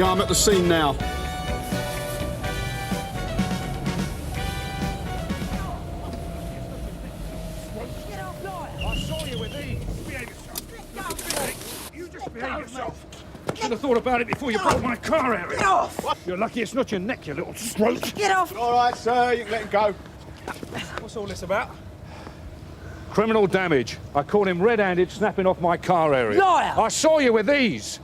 Yeah, I'm at the scene now. I saw you with these. Behave yourself. You just behave yourself. Should have thought about it before you broke my car area. Get off! You're lucky it's not your neck, you little throat. Get off! All right, sir, you can let him go. What's all this about? Criminal damage. I caught him red-handed snapping off my car area. Liar! I saw you with these.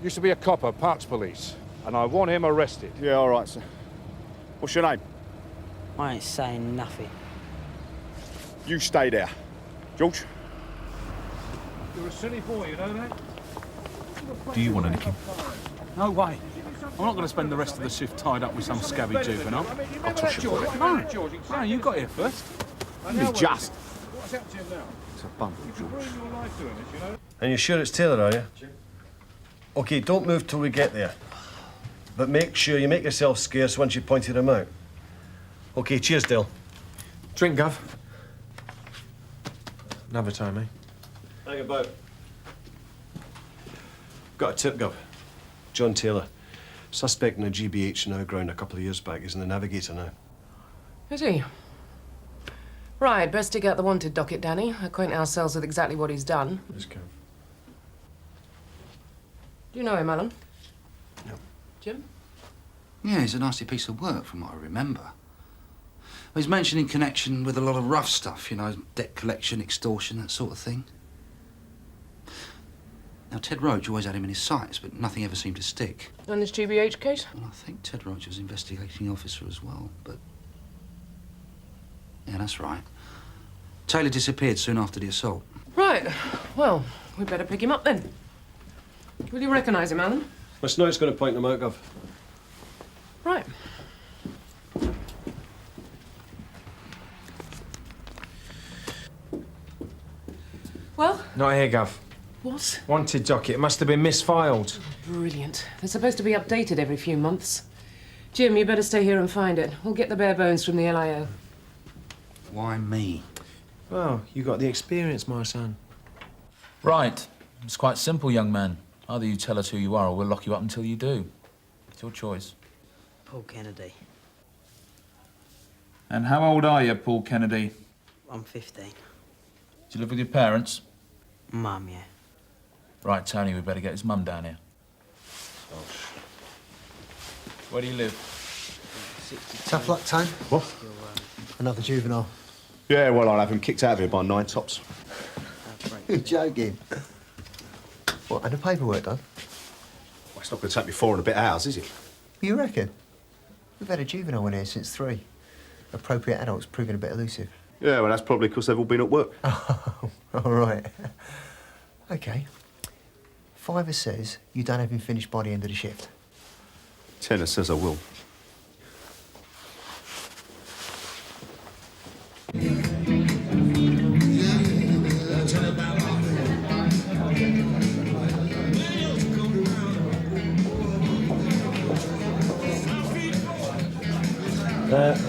Used to be a copper, Parks Police, and I want him arrested. Yeah, all right, sir. What's your name? I ain't saying nothing. You stay there. George? You're a silly boy, you know that? Do you want to nick him? No way. I'm not going to spend the rest of the shift tied up with some scabby juvenile. I'll toss you for it. No, you got here first. Only just. What's happened to him now? It's a bundle, George. Ruin your life doing this, you know? And you're sure it's Taylor, are you? OK, don't move till we get there. But make sure you make yourself scarce once you pointed him out. OK, cheers, Dale. Drink, Gov. Another time, eh? Hang about. Got a tip, Gov. John Taylor. Suspect in a GBH now ground a couple of years back. He's in the Navigator now. Is he? Right, best dig out the wanted docket, Danny. Acquaint ourselves with exactly what he's done. Yes, Kev. Do you know him, Helen? No. Jim? Yeah, he's a nasty piece of work, from what I remember. Well, he's mentioned in connection with a lot of rough stuff, you know, debt collection, extortion, that sort of thing. Now, Ted Roach always had him in his sights, but nothing ever seemed to stick. On this GBH case? Well, I think Ted Roach was investigating officer as well, but... Yeah, that's right. Taylor disappeared soon after the assault. Right. Well, we better pick him up then. Will you recognise him, Helen? My snout's going to point him out, Gov. Right. Well? Not here, Gov. What? Wanted docket. It must have been misfiled. Brilliant. They're supposed to be updated every few months. Jim, you better stay here and find it. We'll get the bare bones from the LIO. Why me? Well, you got the experience, my son. Right. It's quite simple, young man. Either you tell us who you are or we'll lock you up until you do. It's your choice. Paul Kennedy. And how old are you, Paul Kennedy? I'm 15. Do you live with your parents? Mum, yeah. Right, Tony, we better get his mum down here. Where do you live? Tough luck, Tone. What? Another juvenile. Yeah, well, I'll have him kicked out of here by 9 tops. You're joking. What, and the paperwork done? Well, it's not going to take me 4 and a bit hours, is it? You reckon? We've had a juvenile in here since 3. Appropriate adults proving a bit elusive. Yeah, well, that's probably because they've all been at work. Oh, all right. OK. Fiver says you don't have him finished by the end of the shift. Tenor says I will.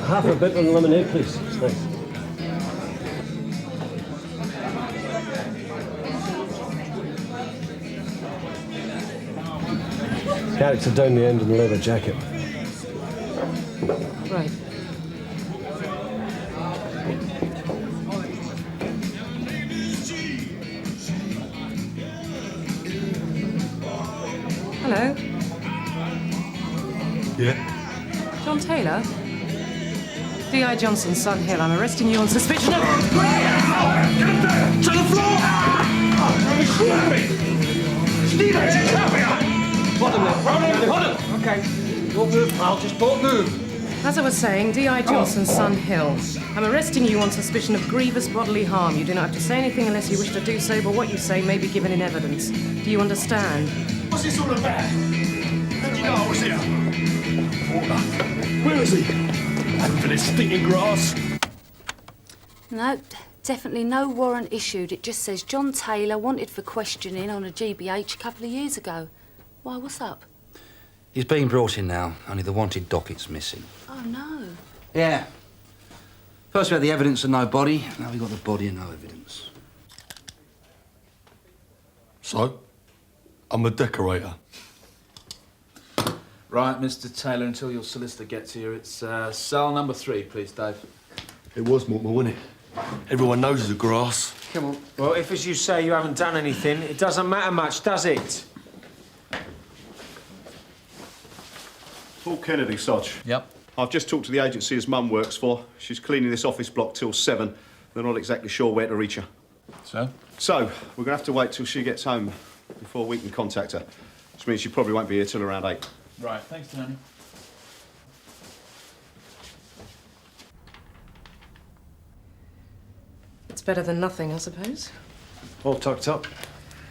Half a bit on lemonade, please. Thanks. Character down the end in the leather jacket. Right. Hello? Yeah? John Taylor? D.I. Johnson, Sun Hill. I'm arresting you on suspicion of... To the floor! OK. Don't move, pal. Just don't move. As I was saying, D.I. Johnson, Sun Hill. I'm arresting you on suspicion of grievous bodily harm. You do not have to say anything unless you wish to do so, but what you say may be given in evidence. Do you understand? What's this all about? How do you know I was here? Where is he? For this stinking grass. No, definitely no warrant issued. It just says John Taylor wanted for questioning on a GBH a couple of years ago. Why, what's up? He's being brought in now, only the wanted docket's missing. Oh, no. Yeah. First we had the evidence of no body, now we got the body and no evidence. So, I'm a decorator. Right, Mr. Taylor, until your solicitor gets here, it's cell number 3, please, Dave. It was Mortimer, wasn't it? Everyone knows it's a grass. Come on. Well, if, as you say, you haven't done anything, it doesn't matter much, does it? Paul Kennedy, Sodge. Yep. I've just talked to the agency his mum works for. She's cleaning this office block till 7. They're not exactly sure where to reach her. So? So, we're going to have to wait till she gets home before we can contact her. Which means she probably won't be here till around 8. Right, thanks, Tony. It's better than nothing, I suppose. All tucked up.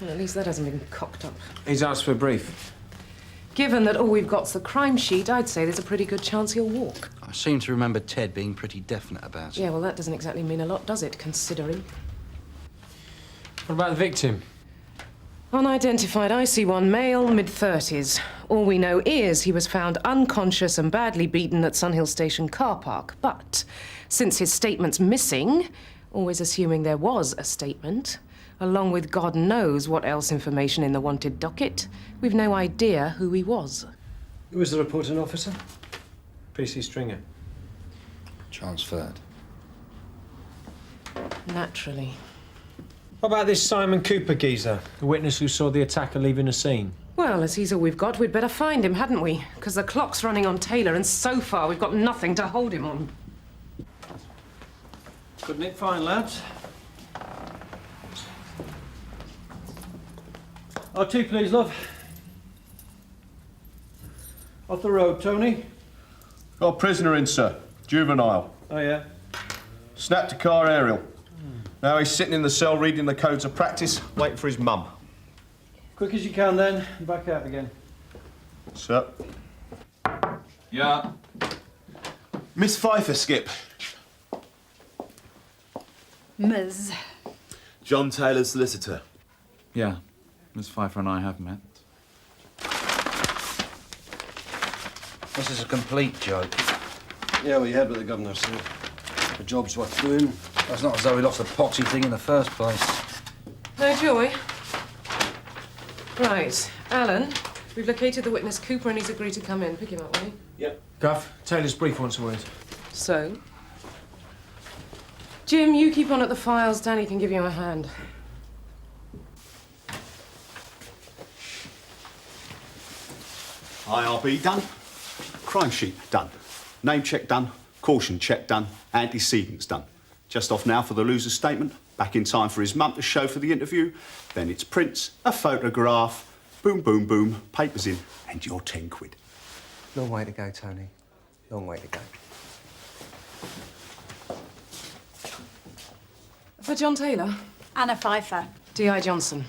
Well, at least that hasn't been cocked up. He's asked for a brief. Given that all we've got's the crime sheet, I'd say there's a pretty good chance he'll walk. I seem to remember Ted being pretty definite about it. Yeah, well, that doesn't exactly mean a lot, does it, considering? What about the victim? Unidentified IC1 male, mid-30s. All we know is he was found unconscious and badly beaten at Sunhill Station car park. But since his statement's missing, always assuming there was a statement, along with God knows what else information in the wanted docket, we've no idea who he was. Who was the reporting officer? PC Stringer. Transferred. Naturally. What about this Simon Cooper geezer, the witness who saw the attacker leaving the scene? Well, as he's all we've got, we'd better find him, hadn't we? Because the clock's running on Taylor, and so far we've got nothing to hold him on. Good nick, fine, lads. R2, please, love. Off the road, Tony. Got a prisoner in, sir. Juvenile. Oh, yeah? Snapped a car aerial. Now he's sitting in the cell reading the codes of practice, waiting for his mum. Quick as you can, then. Back out again. Sir. Yeah. Miss Pfeiffer, Skip. Ms. John Taylor's solicitor. Yeah, Miss Pfeiffer and I have met. This is a complete joke. Yeah, well, you heard what the governor said. The job's worth doing. It's not as though we lost the poxy thing in the first place. No joy. Right, Alan, we've located the witness Cooper and he's agreed to come in. Pick him up, will you? Yep. Guff, Taylor's brief wants a word. So? Jim, you keep on at the files. Danny can give you a hand. IRB done. Crime sheet done. Name check done. Caution check done. Antecedents done. Just off now for the loser's statement. Back in time for his mum to show for the interview. Then it's prints, a photograph. Boom, boom, boom. Papers in. And you're 10 quid. Long way to go, Tony. Long way to go. For John Taylor? Anna Pfeiffer. D.I. Johnson.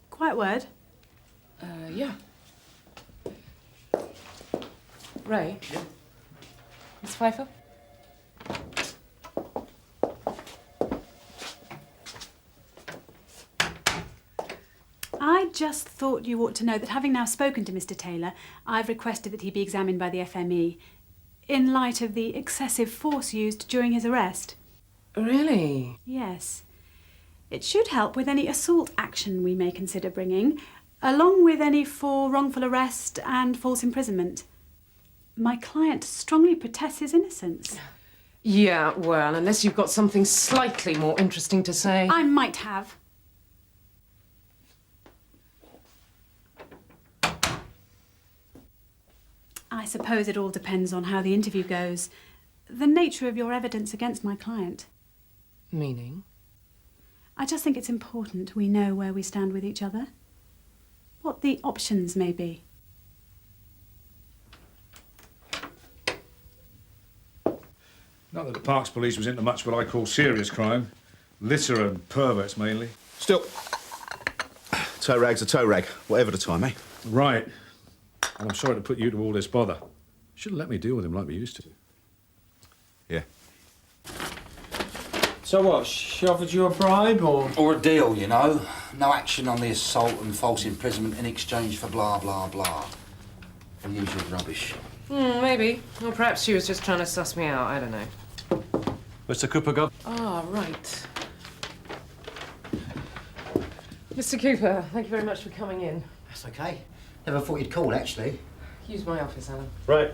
Quiet word. Yeah. Ray? Yeah. Miss Pfeiffer? I just thought you ought to know that having now spoken to Mr. Taylor, I've requested that he be examined by the FME in light of the excessive force used during his arrest. Really? Yes. It should help with any assault action we may consider bringing, along with any for wrongful arrest and false imprisonment. My client strongly protests his innocence. Yeah, well, unless you've got something slightly more interesting to say. I might have. I suppose it all depends on how the interview goes. The nature of your evidence against my client. Meaning? I just think it's important we know where we stand with each other. What the options may be. Not that the Parks Police was into much what I call serious crime. Litter and perverts, mainly. Still, toe rag's a toe rag, whatever the time, eh? Right. And I'm sorry to put you to all this bother. Should have let me deal with him like we used to. Yeah. So what, she offered you a bribe, or...? Or a deal, you know. No action on the assault and false imprisonment in exchange for blah, blah, blah. The usual rubbish. Maybe. Or perhaps she was just trying to suss me out, I don't know. Mr. Cooper, go. Ah, right. Mr. Cooper, thank you very much for coming in. That's okay. Never thought you'd call, actually. Use my office, Helen. Right.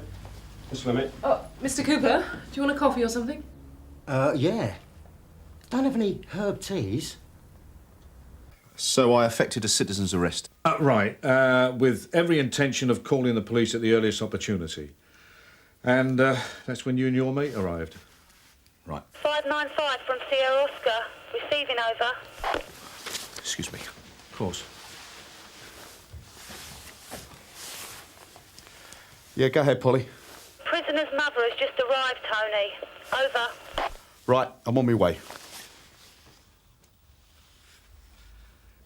This way, mate. Oh, Mr. Cooper, do you want a coffee or something? Yeah. Don't have any herb teas. So I effected a citizen's arrest. Right, with every intention of calling the police at the earliest opportunity. And that's when you and your mate arrived. Right. 595 from Sierra Oscar. Receiving over. Excuse me. Of course. Yeah, go ahead, Polly. Prisoner's mother has just arrived, Tony. Over. Right, I'm on my way.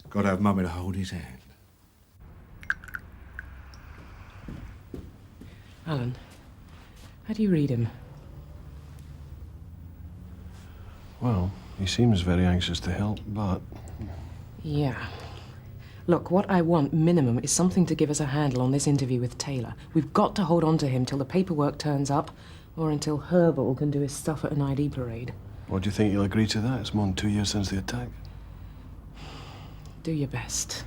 Got to have Mummy to hold his hand. Alan, how do you read him? Well, he seems very anxious to help, but... Yeah. Look, what I want, minimum, is something to give us a handle on this interview with Taylor. We've got to hold on to him till the paperwork turns up, or until Herbal can do his stuff at an ID parade. What do you think he'll agree to that? It's more than 2 years since the attack. Do your best.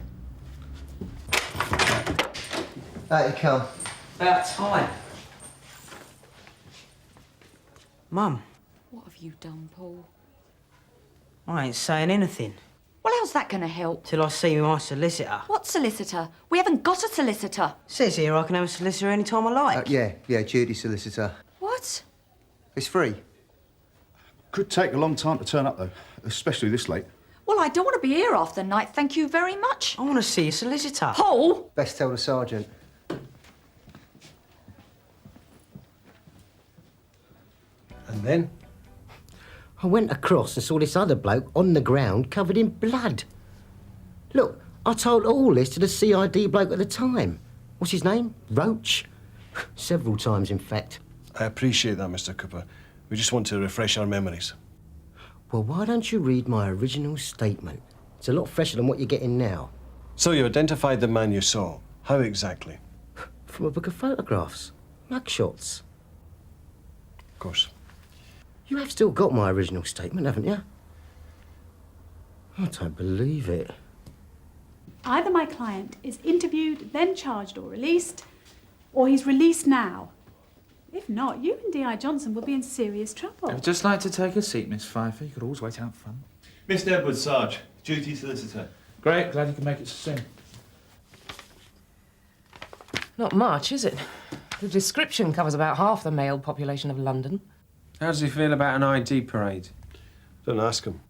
Out you come. About time. Mum, What have you done, Paul? I ain't saying anything Well, how's that going to help? till I see my solicitor. What solicitor? We haven't got a solicitor. Says here I can have a solicitor any time I like. Yeah, Judy solicitor. What? It's free. Could take a long time to turn up, though, especially this late. Well, I don't want to be here half the night, thank you very much. I want to see a solicitor. Paul! Best tell the sergeant. And then? I went across and saw this other bloke on the ground covered in blood. Look, I told all this to the CID bloke at the time. What's his name? Roach? Several times, in fact. I appreciate that, Mr. Cooper. We just want to refresh our memories. Well, why don't you read my original statement? It's a lot fresher than what you're getting now. So you identified the man you saw. How exactly? From a book of photographs. Mugshots. Of course. You have still got my original statement, haven't you? I don't believe it. Either my client is interviewed, then charged or released, or he's released now. If not, you and D.I. Johnson will be in serious trouble. I'd just like to take a seat, Miss Pfeiffer. You could always wait out front. Mr. Edwards, Sarge. Duty solicitor. Great, glad you can make it so soon. Not much, is it? The description covers about half the male population of London. How does he feel about an ID parade? Don't ask him.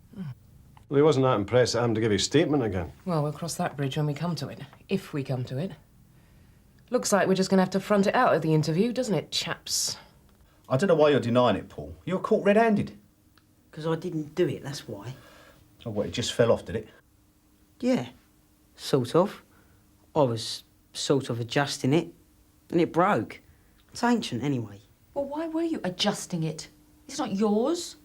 Well, he wasn't that impressed at having to give his statement again. Well, we'll cross that bridge when we come to it. If we come to it. Looks like we're just going to have to front it out at the interview, doesn't it, chaps? I don't know why you're denying it, Paul. You were caught red-handed. Because I didn't do it, that's why. Oh, what, it just fell off, did it? Yeah, sort of. I was sort of adjusting it, and it broke. It's ancient, anyway. Well, why were you adjusting it? It's not yours.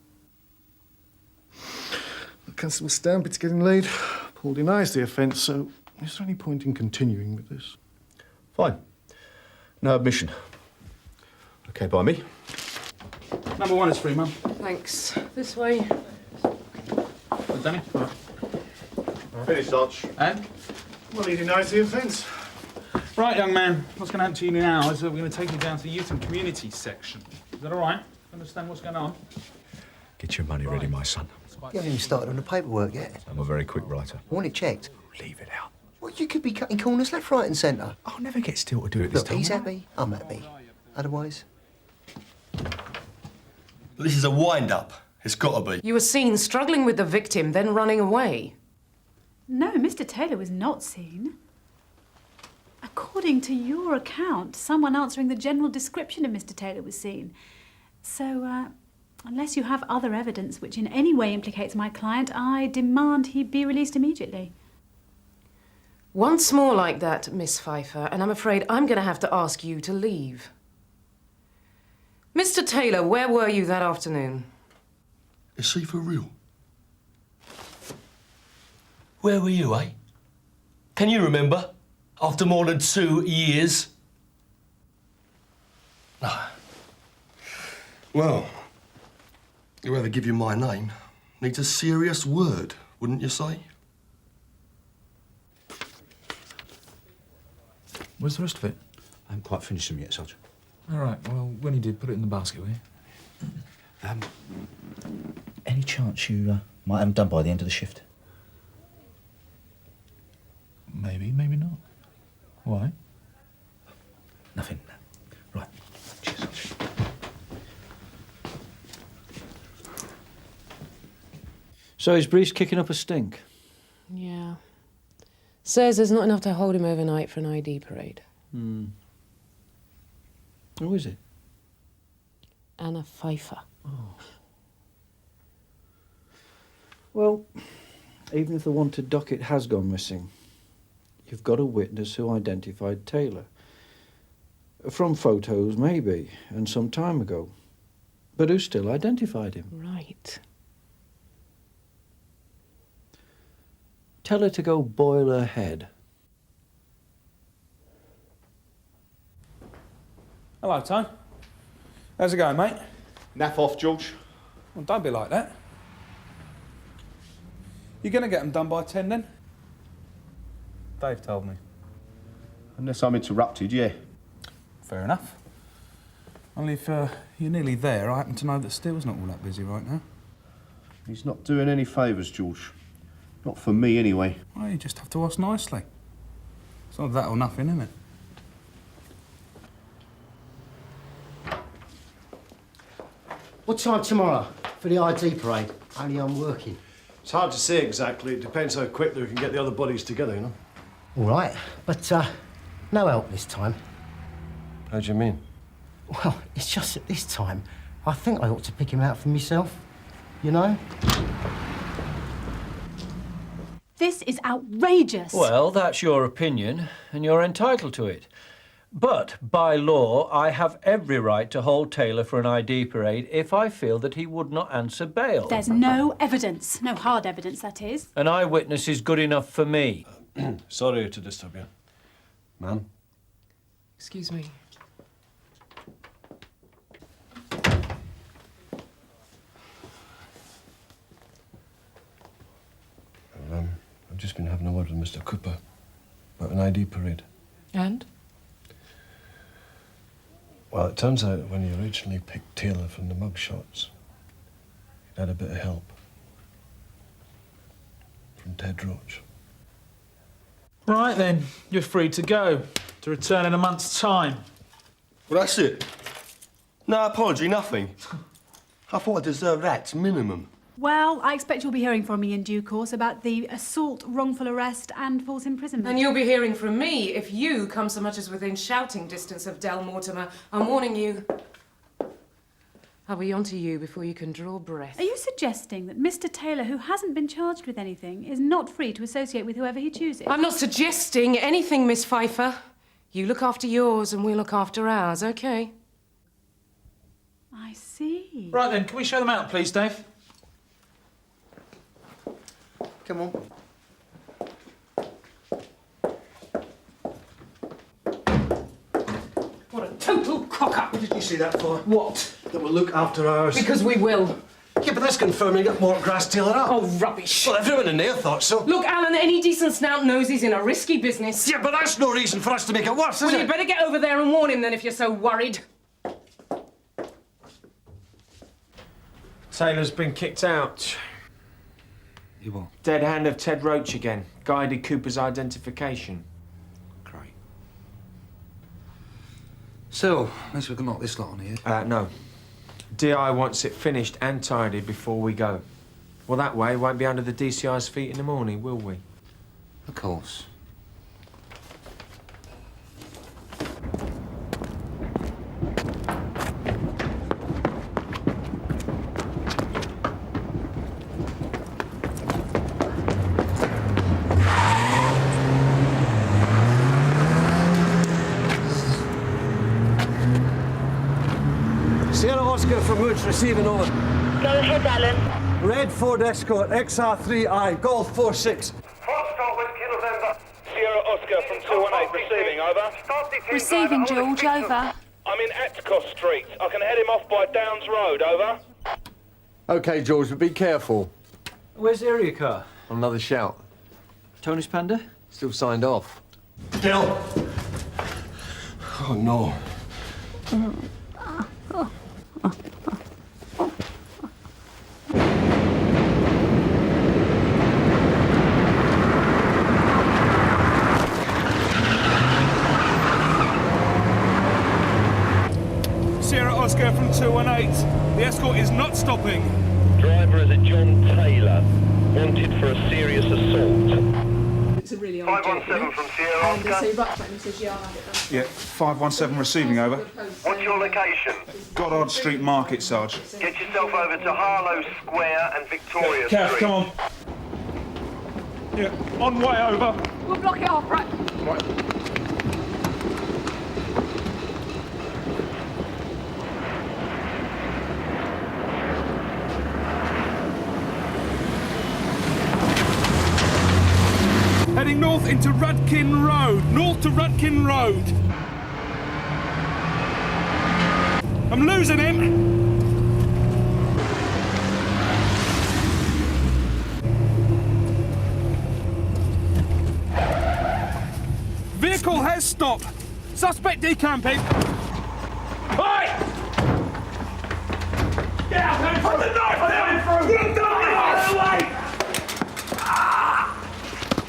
The constable stamp, it's getting late. Paul denies the offence, so is there any point in continuing with this? Fine. No admission. OK by me. Number one is free, Mum. Thanks. This way. Danny? Right. Finish, Sarge. And? Well, he denies the offence. Right, young man. What's going to happen to you now is that we're going to take you down to the youth and community section. Is that all right? Understand what's going on? Get your money ready, my son. You haven't even started on the paperwork yet. I'm a very quick writer. I want it checked. Leave it out. Well, you could be cutting corners left, right and centre. I'll never get still to do it this Look, time. he's happy, I'm happy. Otherwise... This is a wind-up. It's got to be. You were seen struggling with the victim, then running away. No, Mr. Taylor was not seen. According to your account, someone answering the general description of Mr. Taylor was seen. So, unless you have other evidence which in any way implicates my client, I demand he be released immediately. Once more like that, Miss Pfeiffer, and I'm afraid I'm going to have to ask you to leave. Mr. Taylor, where were you that afternoon? Is she for real? Where were you, eh? Can you remember? After more than 2 years? No. Well, whoever give you my name needs a serious word, wouldn't you say? Where's the rest of it? I haven't quite finished them yet, Sergeant. All right, well, when you did, put it in the basket, will you? Any chance you might have them done by the end of the shift? Maybe, maybe not. Why? Nothing. Right. Cheers. So is Breeze kicking up a stink? Yeah. Says there's not enough to hold him overnight for an ID parade. Hmm. Who is it? Anna Pfeiffer. Well, even if the wanted docket has gone missing, you've got a witness who identified Taylor. From photos, maybe, and some time ago. But who still identified him? Right. Tell her to go boil her head. Hello, Tone. How's it going, mate? Naff off, George. Well, don't be like that. You going to get them done by 10 then? Dave told me. Unless I'm interrupted, yeah. Fair enough. Only if you're nearly there, I happen to know that Steele's not all that busy right now. He's not doing any favours, George. Not for me, anyway. Well, you just have to ask nicely. It's not that or nothing, isn't it? What time tomorrow for the ID parade? Only I'm working. It's hard to say exactly. It depends how quickly we can get the other bodies together, you know? All right, but no help this time. How do you mean? Well, it's just at this time, I think I ought to pick him out for myself, you know? This is outrageous. Well, that's your opinion, and you're entitled to it. But, by law, I have every right to hold Taylor for an ID parade if I feel that he would not answer bail. There's no evidence. No hard evidence, that is. An eyewitness is good enough for me. Sorry to disturb you. Ma'am? Excuse me. I've just been having a word with Mr. Cooper about an ID parade. And? Well, it turns out when he originally picked Taylor from the mugshots, he'd had a bit of help from Ted Roach. Right then, you're free to go. To return in a month's time. Well, that's it. No apology, nothing. I thought I deserved that, minimum. Well, I expect you'll be hearing from me in due course about the assault, wrongful arrest and false imprisonment. And you'll be hearing from me if you come so much as within shouting distance of Del Mortimer. I'm warning you. I'll be on to you before you can draw breath. Are you suggesting that Mr. Taylor, who hasn't been charged with anything, is not free to associate with whoever he chooses? I'm not suggesting anything, Miss Pfeiffer. You look after yours and we'll look after ours, OK? I see. Right then, can we show them out, please, Dave? Come on. What a total cock-up! What did you say that for? What? That we'll look after ours. Because we will. Yeah, but that's confirming that Mort Grass Taylor up. Oh, rubbish. Well, everyone in there thought so. Look, Alan, any decent snout knows he's in a risky business. Yeah, but that's no reason for us to make it worse, is Well, it? you'd better get over there and warn him then if you're so worried. Taylor's been kicked out. You what? Dead hand of Ted Roach again. Guided Cooper's identification. Great. So, at least we can knock this lot on here. No. DI wants it finished and tidied before we go. Well, that way, we won't be under the DCI's feet in the morning, will we? Of course. Sierra Oscar from Roach receiving over. Go ahead, Alan. Red Ford Escort, XR3I, Golf 46. Sierra Oscar from 218 receiving, over. Receiving, George, over. I'm in Atticus Street. I can head him off by Downs Road, over. OK, George, but be careful. Where's the area car? On another shout. Tony's Panda? Still signed off. Still. Oh, no. Sierra Oscar from 218. The escort is not stopping. Driver is a John Taylor, wanted for a serious assault. It's a really old 517 from Sierra Oscar. So he writes back and says, yeah, I'll have it done. Yeah, 517 receiving over. What's your location? Goddard Street Market, Sarge. Get yourself over to Harlow Square and Victoria Cav, Street. come on. Yeah, on way over. We'll block it off, right? Right. Heading north into Rudkin Road. North to Rudkin Road. I'm losing him. Vehicle has stopped. Suspect decamping. Hey! Get out there! Put the knife down! Put the knife away!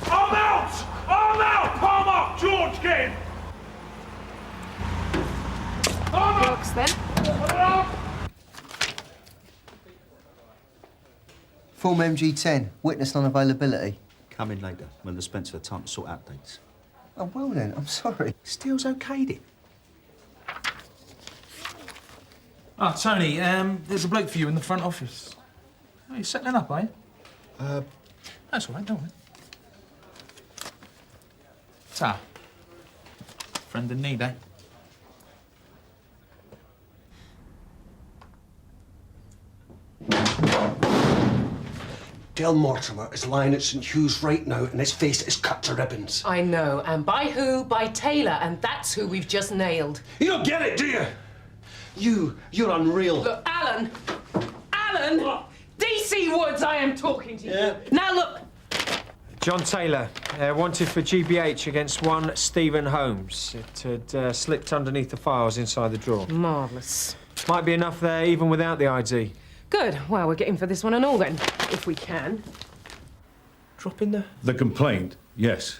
I'm out! I'm out! Palm up! George, get in! Palm up! Works then. Form MG10, witness non-availability. Come in later, when the Spencer time to sort out dates. Oh, well then, I'm sorry. Steele's okayed it. Ah, Tony, there's a bloke for you in the front office. Oh, you settling up, eh? That's all right, don't worry. Ta. Friend in need, eh? Del Mortimer is lying at St. Hugh's right now, and his face is cut to ribbons. I know, and by who? By Taylor, and that's who we've just nailed. You don't get it, do you? You're unreal. Look, Alan! DC Woods, I am talking to you. Yeah. Now look, John Taylor, wanted for GBH against one Stephen Holmes. It had slipped underneath the files inside the drawer. marvellous. Might be enough there even without the ID. Good. Well, we're getting for this one and all then, if we can. Drop in there. The complaint, yes.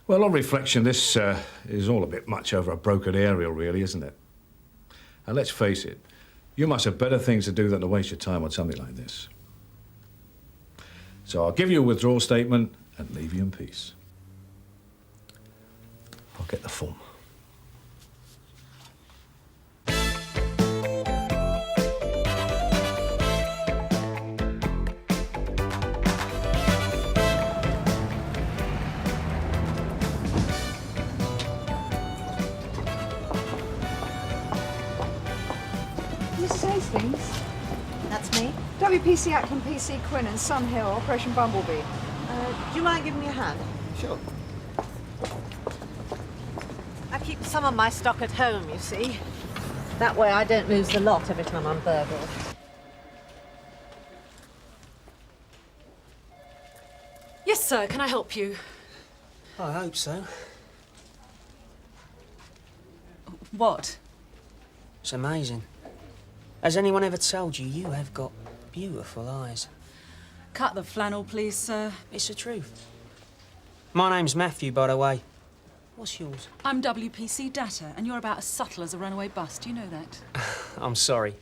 Well, on reflection, this is all a bit much over a broken aerial, really, isn't it? And let's face it, you must have better things to do than to waste your time on something like this. So I'll give you a withdrawal statement and leave you in peace. I'll get the form. Mrs. Hastings? That's me. WPC Ackland, PC Quinn and Sun Hill, Operation Bumblebee. Do you mind giving me a hand? Sure. I keep some of my stock at home, you see. That way I don't lose the lot every time I'm burgled. Yes, sir. Can I help you? I hope so. What? It's amazing. Has anyone ever told you you have got beautiful eyes? Cut the flannel, please, sir. It's the truth. My name's Matthew, by the way. What's yours? I'm WPC Data, and you're about as subtle as a runaway bus. Do you know that? I'm sorry,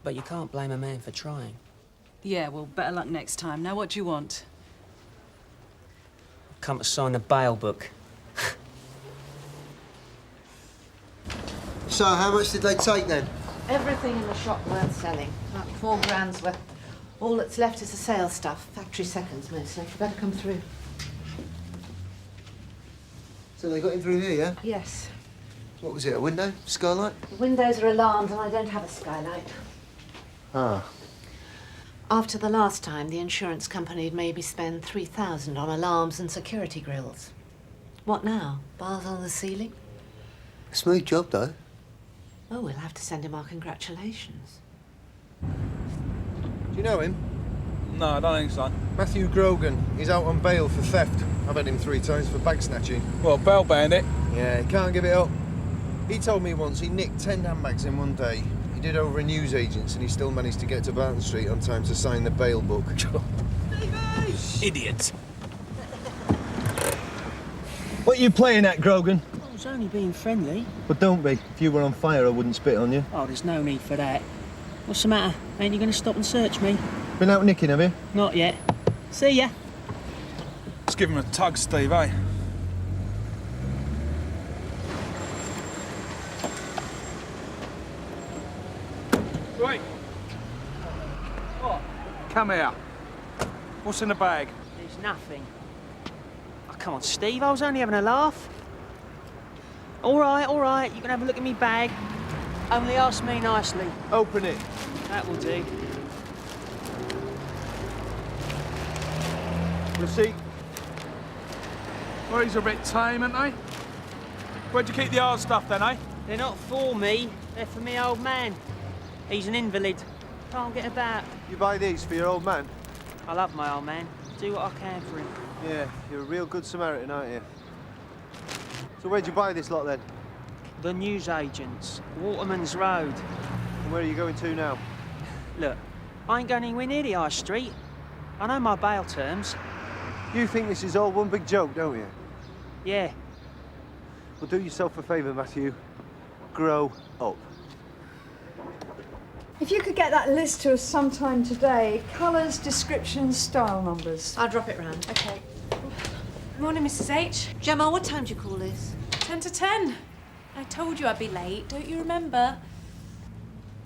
but you can't blame a man for trying. Yeah, well, better luck next time. Now, what do you want? I've come to sign the bail book. So, how much did they take then? Everything in the shop worth selling. About 4 grand's worth. All that's left is the sales stuff. Factory seconds, mostly. Better come through. So they got in through here, yeah? Yes. What was it, a window? Skylight? The windows are alarmed and I don't have a skylight. Ah. After the last time, the insurance company had made me spend $3,000 on alarms and security grills. What now? Bars on the ceiling? Smooth job, though. Oh, we'll have to send him our congratulations. Do you know him? No, I don't think so. Matthew Grogan. He's out on bail for theft. I've had him 3 times for bag snatching. Well, bail bandit. Yeah, he can't give it up. He told me once he nicked 10 handbags in one day. He did over a newsagent's and he still managed to get to Barton Street on time to sign the bail book. Idiot. What are you playing at, Grogan? I was only being friendly. But don't be. If you were on fire, I wouldn't spit on you. Oh, there's no need for that. What's the matter? Ain't you going to stop and search me? Been out nicking, have you? Not yet. See ya. Let's give him a tug, Steve, eh? Wait. What? Come here. What's in the bag? There's nothing. Oh, come on, Steve. I was only having a laugh. All right. You can have a look at me bag. Only ask me nicely. Open it. That will do. Receipt. Well, he's a bit tame, aren't they? Where'd you keep the hard stuff, then, eh? They're not for me. They're for me old man. He's an invalid. Can't get about. You buy these for your old man? I love my old man. Do what I can for him. Yeah, you're a real good Samaritan, aren't you? So where'd you buy this lot, then? The newsagents. Waterman's Road. And where are you going to now? Look, I ain't going anywhere near the high street. I know my bail terms. You think this is all one big joke, don't you? Yeah. Well, do yourself a favour, Matthew. Grow up. If you could get that list to us sometime today, colours, descriptions, style numbers. I'll drop it round. Okay. Morning, Mrs H. Gemma, what time do you call this? 10 to 10. I told you I'd be late, don't you remember?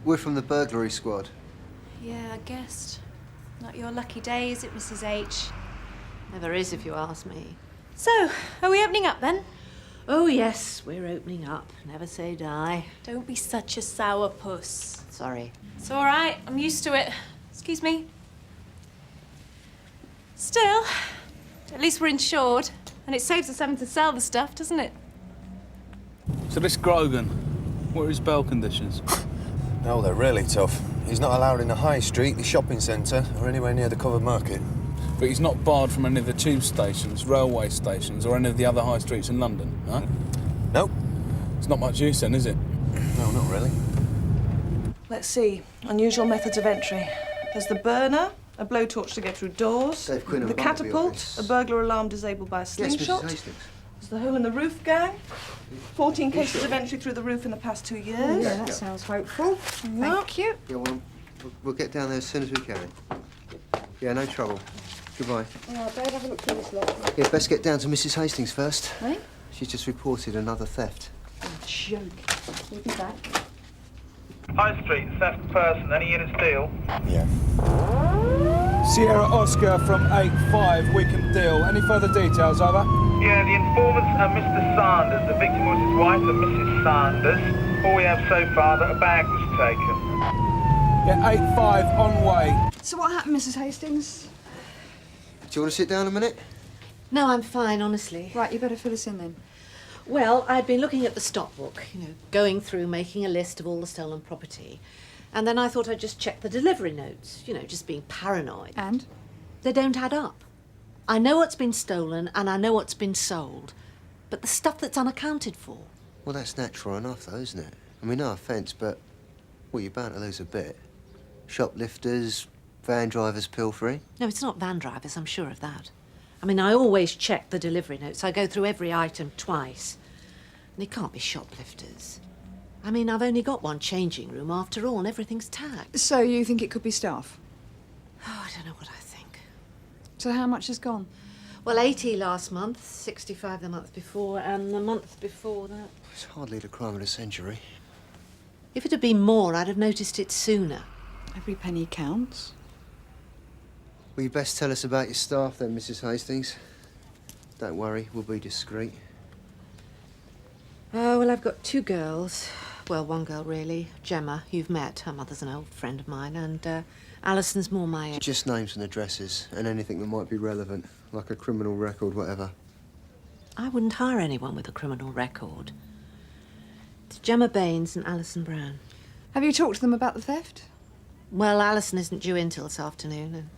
We're from the burglary squad. Yeah, I guessed. Not your lucky day, is it, Mrs H? Never is, if you ask me. So, are we opening up then? Oh, yes, we're opening up. Never say die. Don't be such a sourpuss. Sorry. It's all right. I'm used to it. Excuse me. Still, at least we're insured. And it saves us having to sell the stuff, doesn't it? So this Grogan, what are his bail conditions? No, they're really tough. He's not allowed in the high street, the shopping centre, or anywhere near the covered market. But he's not barred from any of the tube stations, railway stations, or any of the other high streets in London, huh? Nope. It's not much use then, is it? No, not really. Let's see. Unusual methods of entry. There's the burner, a blowtorch to get through doors, Dave Quinn of the the Barnaby catapult, office. a burglar alarm disabled by a Yes, slingshot. Mrs. Hastings. There's the hole in the roof gang. 14 cases of entry through the roof in the past 2 years. Oh, yeah, that sounds hopeful. Thank you. Yeah, well, we'll get down there as soon as we can. Yeah, no trouble. Goodbye. All right, Dave, have a look through this lot. Yeah, best get down to Mrs. Hastings first. Eh? She's just reported another theft. Joke. We'll be back. High Street, theft person, any units deal? Yeah. Sierra Oscar from 8-5, we can deal. Any further details, over? Yeah, the informants are Mr. Sanders. The victim was his wife and Mrs. Sanders. All we have so far that a bag was taken. Yeah, 8-5, on way. So what happened, Mrs. Hastings? Do you want to sit down a minute? No, I'm fine, honestly. Right, you better fill us in then. Well, I'd been looking at the stock book, going through, making a list of all the stolen property. And then I thought I'd just check the delivery notes, just being paranoid. And? They don't add up. I know what's been stolen and I know what's been sold, but the stuff that's unaccounted for. Well, that's natural enough, though, isn't it? I mean, no offence, but, well, you're bound to lose a bit. Shoplifters, van drivers pilfering. No, it's not van drivers, I'm sure of that. I mean, I always check the delivery notes. I go through every item twice. And they can't be shoplifters. I mean, I've only got one changing room after all, and everything's tagged. So you think it could be staff? Oh, I don't know what I think. So how much has gone? Well, 80 last month, 65 the month before, and the month before that. It's hardly the crime of the century. If it had been more, I'd have noticed it sooner. Every penny counts. Well, you best tell us about your staff then, Mrs. Hastings. Don't worry, we'll be discreet. Oh, well, I've got 2 girls. Well, 1 girl, really. Gemma, you've met. Her mother's an old friend of mine. And Alison's more my age. Just names and addresses, and anything that might be relevant, like a criminal record, whatever. I wouldn't hire anyone with a criminal record. It's Gemma Baines and Alison Brown. Have you talked to them about the theft? Well, Alison isn't due in till this afternoon. And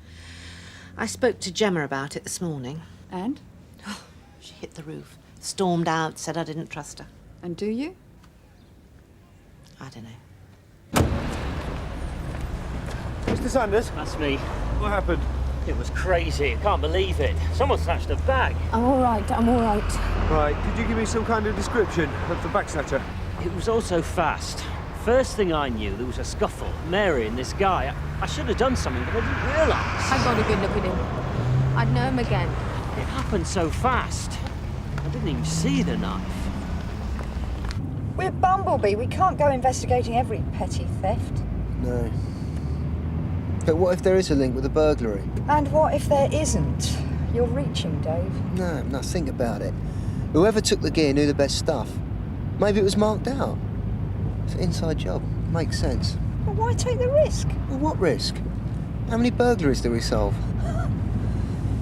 I spoke to Gemma about it this morning. And? She hit the roof, stormed out, said I didn't trust her. And do you? I don't know. Mr. Sanders? That's me. What happened? It was crazy. I can't believe it. Someone snatched a bag. I'm all right, I'm all right. Right, could you give me some kind of description of the bag snatcher? It was all so fast. First thing I knew, there was a scuffle. Mary and this guy. I should have done something, but I didn't realise. I've got a good look at him. I'd know him again. It happened so fast. I didn't even see the knife. We're Bumblebee. We can't go investigating every petty theft. No. But what if there is a link with the burglary? And what if there isn't? You're reaching, Dave. No, think about it. Whoever took the gear knew the best stuff. Maybe it was marked out. It's an inside job. Makes sense. But why take the risk? Well, what risk? How many burglaries do we solve?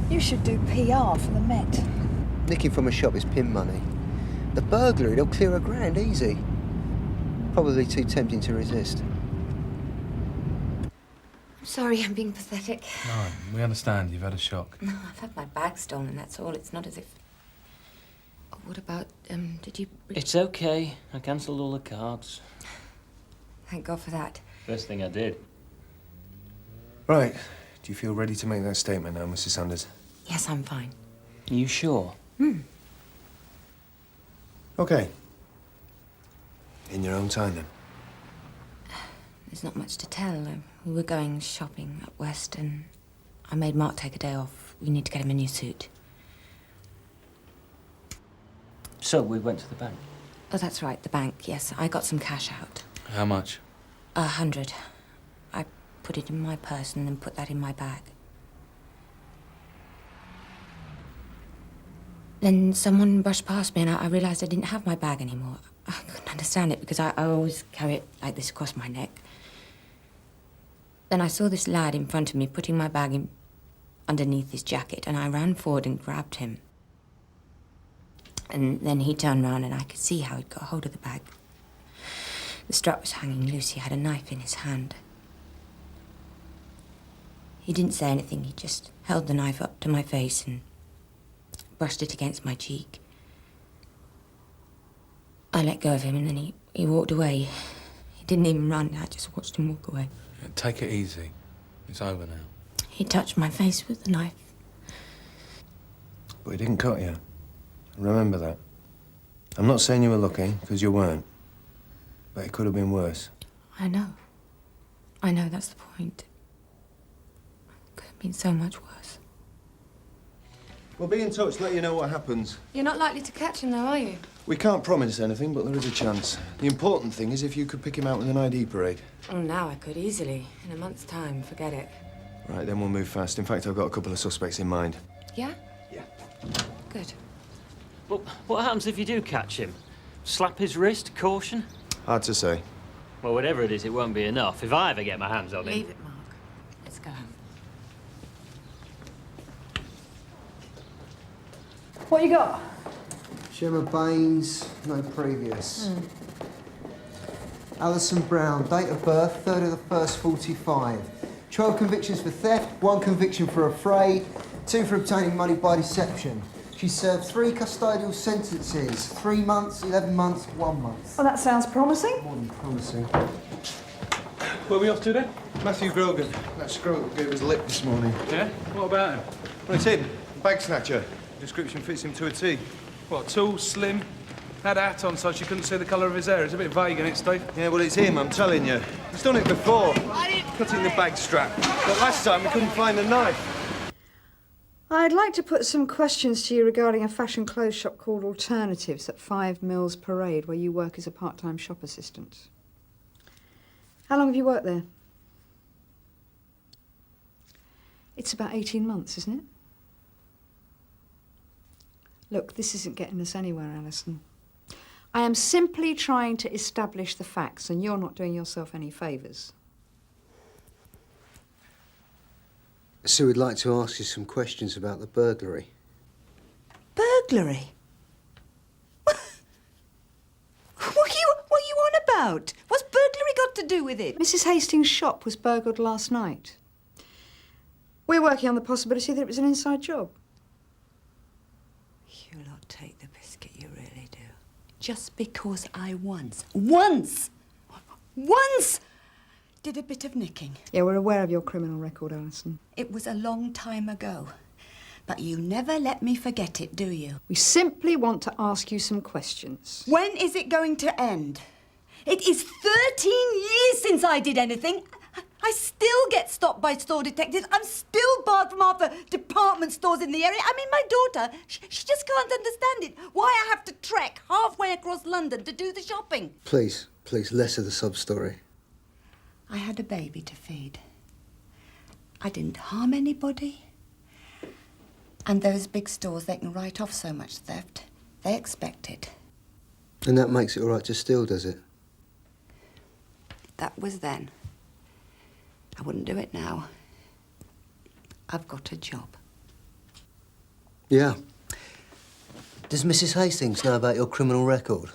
You should do PR for the Met. Nicking from a shop is pin money. The burglary, they'll clear £1,000 easy. Probably too tempting to resist. I'm sorry, I'm being pathetic. No, we understand. You've had a shock. No, I've had my bag stolen, that's all. It's not as if... Oh, what about, did you... It's okay. I cancelled all the cards. Thank God for that. First thing I did. Right. Do you feel ready to make that statement now, Mrs. Sanders? Yes, I'm fine. Are you sure? OK. In your own time, then. There's not much to tell. We were going shopping up west and I made Mark take a day off. We need to get him a new suit. So we went to the bank. Oh, that's right, the bank, yes. I got some cash out. How much? 100. I put it in my purse and then put that in my bag. Then someone brushed past me and I realised I didn't have my bag anymore. I couldn't understand it because I always carry it like this across my neck. Then I saw this lad in front of me putting my bag in underneath his jacket and I ran forward and grabbed him. And then he turned round and I could see how he'd got hold of the bag. The strap was hanging loose. He had a knife in his hand. He didn't say anything. He just held the knife up to my face and brushed it against my cheek. I let go of him and then he walked away. He didn't even run. I just watched him walk away. Yeah, take it easy. It's over now. He touched my face with the knife. But he didn't cut you. Remember that. I'm not saying you were lucky, because you weren't. But it could have been worse. I know. I know, that's the point. It could have been so much worse. We'll be in touch, let you know what happens. You're not likely to catch him, though, are you? We can't promise anything, but there is a chance. The important thing is if you could pick him out with an ID parade. Oh, now I could easily. In a month's time, forget it. Right, then we'll move fast. In fact, I've got a couple of suspects in mind. Yeah? Yeah. Good. But what happens if you do catch him? Slap his wrist? Caution? Hard to say. Well, whatever it is, it won't be enough if I ever get my hands on him. Leave it, Mark. Let's go home. What you got? Gemma Baines, no previous. Ellison Brown, date of birth, 3rd of the 1st, 45. 12 convictions for theft, 1 conviction for affray, 2 for obtaining money by deception. She served 3 custodial sentences, 3 months, 11 months, 1 month. Well, that sounds promising. More than promising. Where are we off to then? Matthew Grogan. That scrote gave us a lip this morning. Yeah? What about him? Well, it's him. Bag snatcher. Description fits him to a T. What, tall, slim? Had a hat on so she couldn't see the colour of his hair. It's a bit vague, isn't it, Steve? Yeah, well, it's him, I'm telling you. He's done it before. Cutting the bag strap. But last time we couldn't find the knife. I'd like to put some questions to you regarding a fashion clothes shop called Alternatives at 5 Mills Parade, where you work as a part-time shop assistant. How long have you worked there? It's about 18 months, isn't it? Look, this isn't getting us anywhere, Ellison. I am simply trying to establish the facts, and you're not doing yourself any favours. So we'd like to ask you some questions about the burglary. Burglary? What are you on about? What's burglary got to do with it? Mrs. Hastings' shop was burgled last night. We're working on the possibility that it was an inside job. You lot take the biscuit, you really do. Just because I once did a bit of nicking. Yeah, we're aware of your criminal record, Ellison. It was a long time ago. But you never let me forget it, do you? We simply want to ask you some questions. When is it going to end? It is 13 years since I did anything. I still get stopped by store detectives. I'm still barred from half the department stores in the area. I mean, my daughter, she just can't understand it. Why I have to trek halfway across London to do the shopping. Please, less of the sub-story. I had a baby to feed. I didn't harm anybody. And those big stores, they can write off so much theft. They expect it. And that makes it all right to steal, does it? That was then. I wouldn't do it now. I've got a job. Yeah. Does Mrs. Hastings know about your criminal record?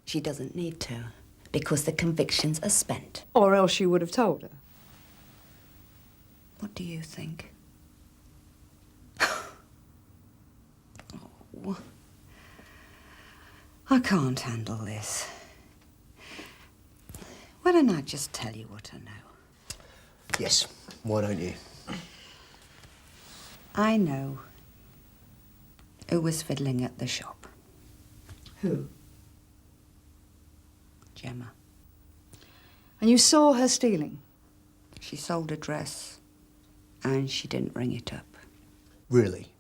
She doesn't need to, because the convictions are spent. Or else you would have told her. What do you think? Oh, I can't handle this. Why don't I just tell you what I know? Yes. Why don't you? I know who was fiddling at the shop. Who? Gemma. And you saw her stealing? She sold a dress, and she didn't ring it up. Really?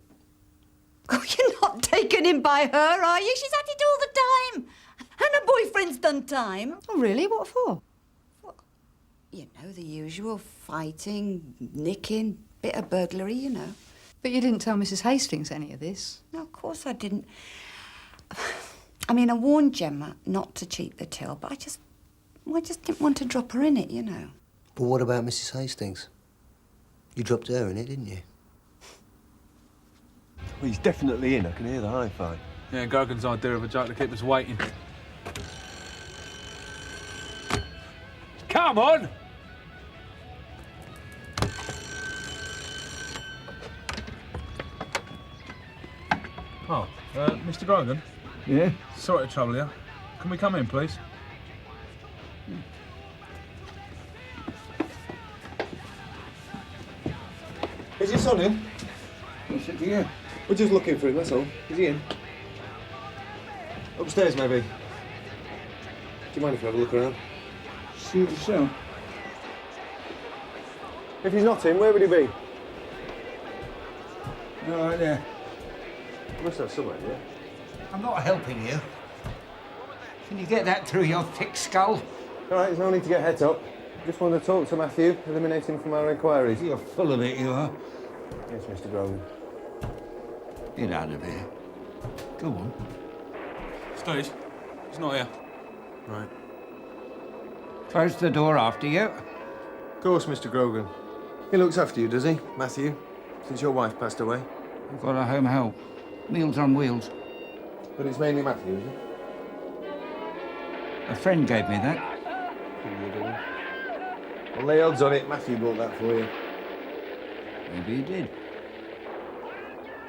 Oh, you're not taken in by her, are you? She's at it all the time. And her boyfriend's done time. Oh, really? What for? Well, you know, the usual fighting, nicking, bit of burglary, you know. But you didn't tell Mrs. Hastings any of this? No, of course I didn't. I mean, I warned Gemma not to cheat the till, but I just didn't want to drop her in it, you know. But what about Mrs. Hastings? You dropped her in it, didn't you? Well, he's definitely in. I can hear the hi-fi. Yeah, Gergen's idea of a joke to keep us waiting. Come on! Oh, Mr. Grogan? Yeah? Sorry to trouble you. Can we come in, please? Is your son in? Yeah. We're just looking for him, that's all. Is he in? Upstairs, maybe. Do you mind if we have a look around? Suit yourself. If he's not in, where would he be? Right there. Must have somewhere, yeah? I'm not helping you. Can you get that through your thick skull? All right, there's no need to get heads up. Just want to talk to Matthew, eliminate him from our inquiries. You're full of it, you are. Yes, Mr. Grogan. Get out of here. Go on. Stage. He's not here. Right. Close the door after you. Of course, Mr. Grogan. He looks after you, does he, Matthew? Since your wife passed away? I've got a home help. Meals on wheels. But it's mainly Matthew, is it? A friend gave me that. Well, lay odds on it, Matthew bought that for you. Maybe he did.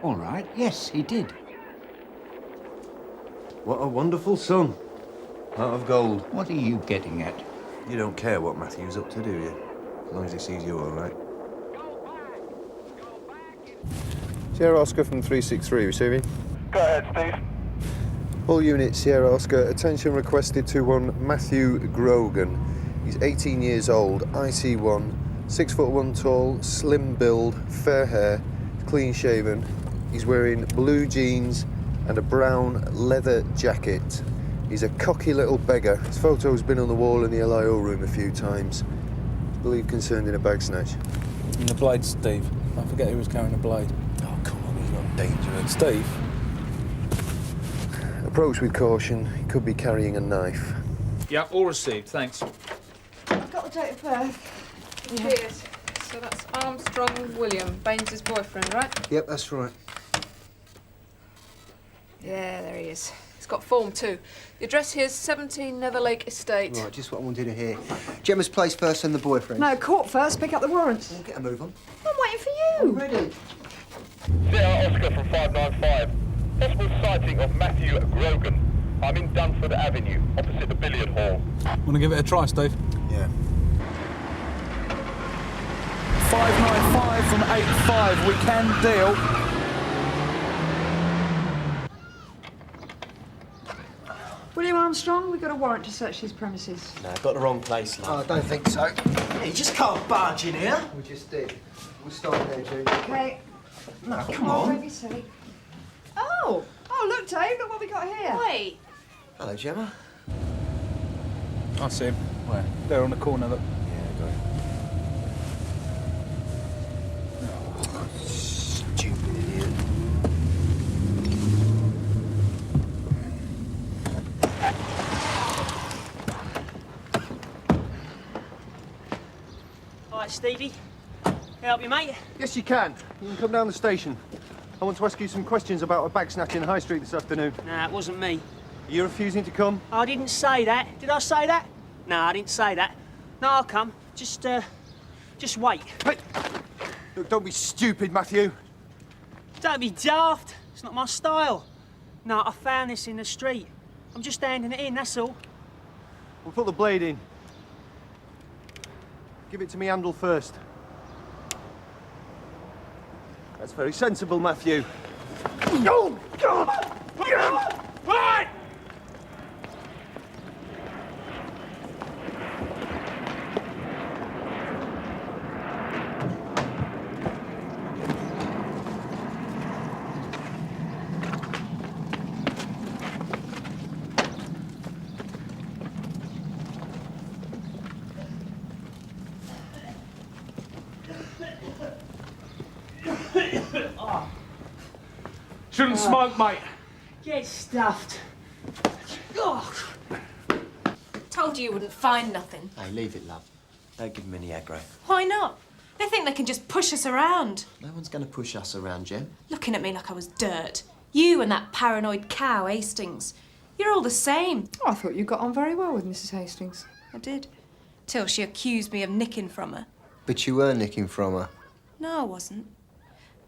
All right, yes, he did. What a wonderful son. Heart of gold. What are you getting at? You don't care what Matthew's up to, do you? As long as he sees you all right. Sierra Oscar from 363, receiving. Go ahead, Steve. All units, Sierra Oscar, attention requested to one Matthew Grogan. He's 18 years old, IC1, 6'1" tall, slim build, fair hair, clean shaven. He's wearing blue jeans and a brown leather jacket. He's a cocky little beggar. His photo's been on the wall in the LIO room a few times. I believe concerned in a bag snatch. And the blade, Steve. I forget who was carrying the blade. Oh, come on, he's not dangerous. Steve? Approach with caution. He could be carrying a knife. Yeah, all received, thanks. I've got the date of birth. Cheers. So that's Armstrong William, Baines's boyfriend, right? Yep, that's right. Yeah, there he is. He's got form too. The address here's 17 Netherlake Estate. Right, just what I wanted to hear. Gemma's place first and the boyfriend. No, court first. Pick up the warrants. We'll get a move on. I'm waiting for you. I'm ready. Sierra Oscar from 595. Possible sighting of Matthew Grogan. I'm in Dunford Avenue, opposite the billiard hall. Want to give it a try, Steve? Yeah. 595 from 85. We can deal. William Armstrong, we've got a warrant to search these premises. No, got the wrong place, love. Oh, I don't think so. Yeah, you just can't barge in here. We just did. We'll start there, Jude. Okay. No, come on. Don't be silly. Oh! Oh, look, Dave, look what we got here. Wait. Hello, Gemma. I see him. Where? There on the corner, look. Yeah, got it. Stupid idiot. All right, Stevie. Help you, mate? Yes, you can. You can come down the station. I want to ask you some questions about a bag snatch in High Street this afternoon. Nah, it wasn't me. Are you refusing to come? I didn't say that. Did I say that? No, I didn't say that. No, I'll come. Just wait. Hey! Look, don't be stupid, Matthew. Don't be daft. It's not my style. No, I found this in the street. I'm just handing it in, that's all. We'll put the blade in. Give it to me handle first. That's very sensible, Matthew. Oh, God! Right! Shouldn't smoke, mate. Get stuffed. Oh. Told you wouldn't find nothing. Hey, leave it, love. Don't give them any aggro. Why not? They think they can just push us around. No one's going to push us around, Jem. Looking at me like I was dirt. You and that paranoid cow, Hastings. You're all the same. Oh, I thought you got on very well with Mrs. Hastings. I did. Till she accused me of nicking from her. But you were nicking from her. No, I wasn't.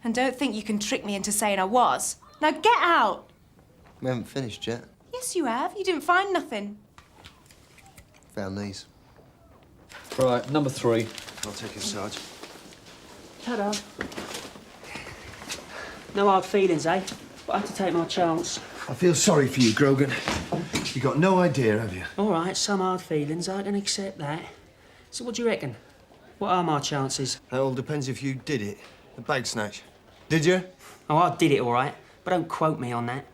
And don't think you can trick me into saying I was. Now get out! We haven't finished yet. Yes, you have. You didn't find nothing. Found these. Right, number 3. I'll take it, Sarge. Ta-da. No hard feelings, eh? But I had to take my chance. I feel sorry for you, Grogan. You got no idea, have you? All right, some hard feelings. I can accept that. So what do you reckon? What are my chances? That all depends if you did it. The bag snatch. Did you? Oh, I did it all right. But don't quote me on that.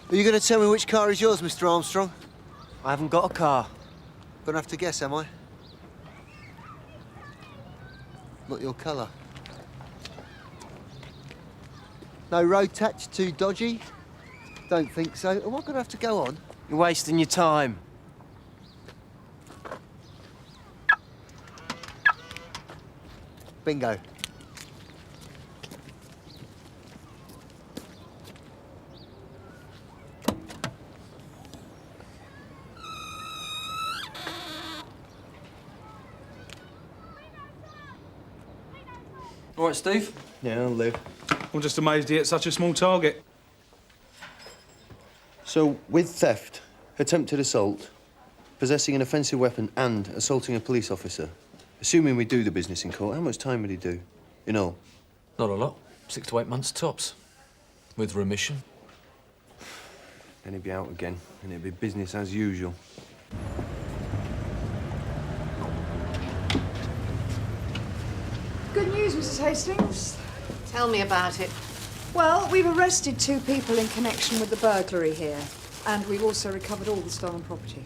Are you going to tell me which car is yours, Mr. Armstrong? I haven't got a car. Gonna have to guess, am I? Not your colour. No road tax too dodgy? Don't think so. Am I gonna have to go on? You're wasting your time. Bingo. All right, Steve? Yeah, I'll live. I'm just amazed he hit such a small target. So, with theft, attempted assault, possessing an offensive weapon and assaulting a police officer, assuming we do the business in court, how much time would he do, in all? Not a lot. 6 to 8 months tops. With remission. Then he'd be out again, and it'd be business as usual. Good news, Mrs. Hastings. Tell me about it. Well, we've arrested 2 people in connection with the burglary here, and we've also recovered all the stolen property.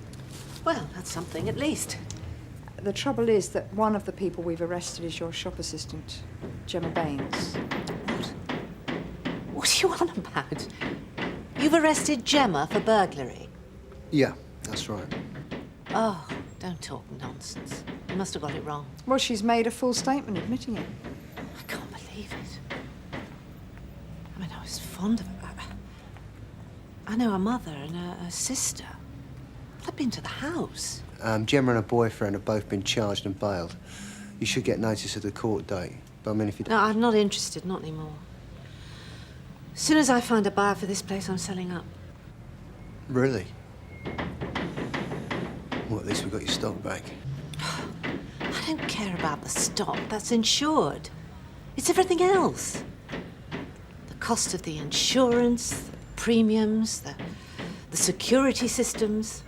Well, that's something at least. The trouble is that one of the people we've arrested is your shop assistant, Gemma Baines. What are you on about? You've arrested Gemma for burglary? Yeah, that's right. Oh, don't talk nonsense. He must have got it wrong. Well, she's made a full statement admitting it. I can't believe it. I mean, I was fond of her. I know her mother and her sister. I've been to the house. Gemma and her boyfriend have both been charged and bailed. You should get notice of the court date. But I mean, if you... No, I'm not interested, not anymore. As soon as I find a buyer for this place, I'm selling up. Really? Well, at least we got your stock back. I don't care about the stock. That's insured. It's everything else. The cost of the insurance, the premiums, the security systems,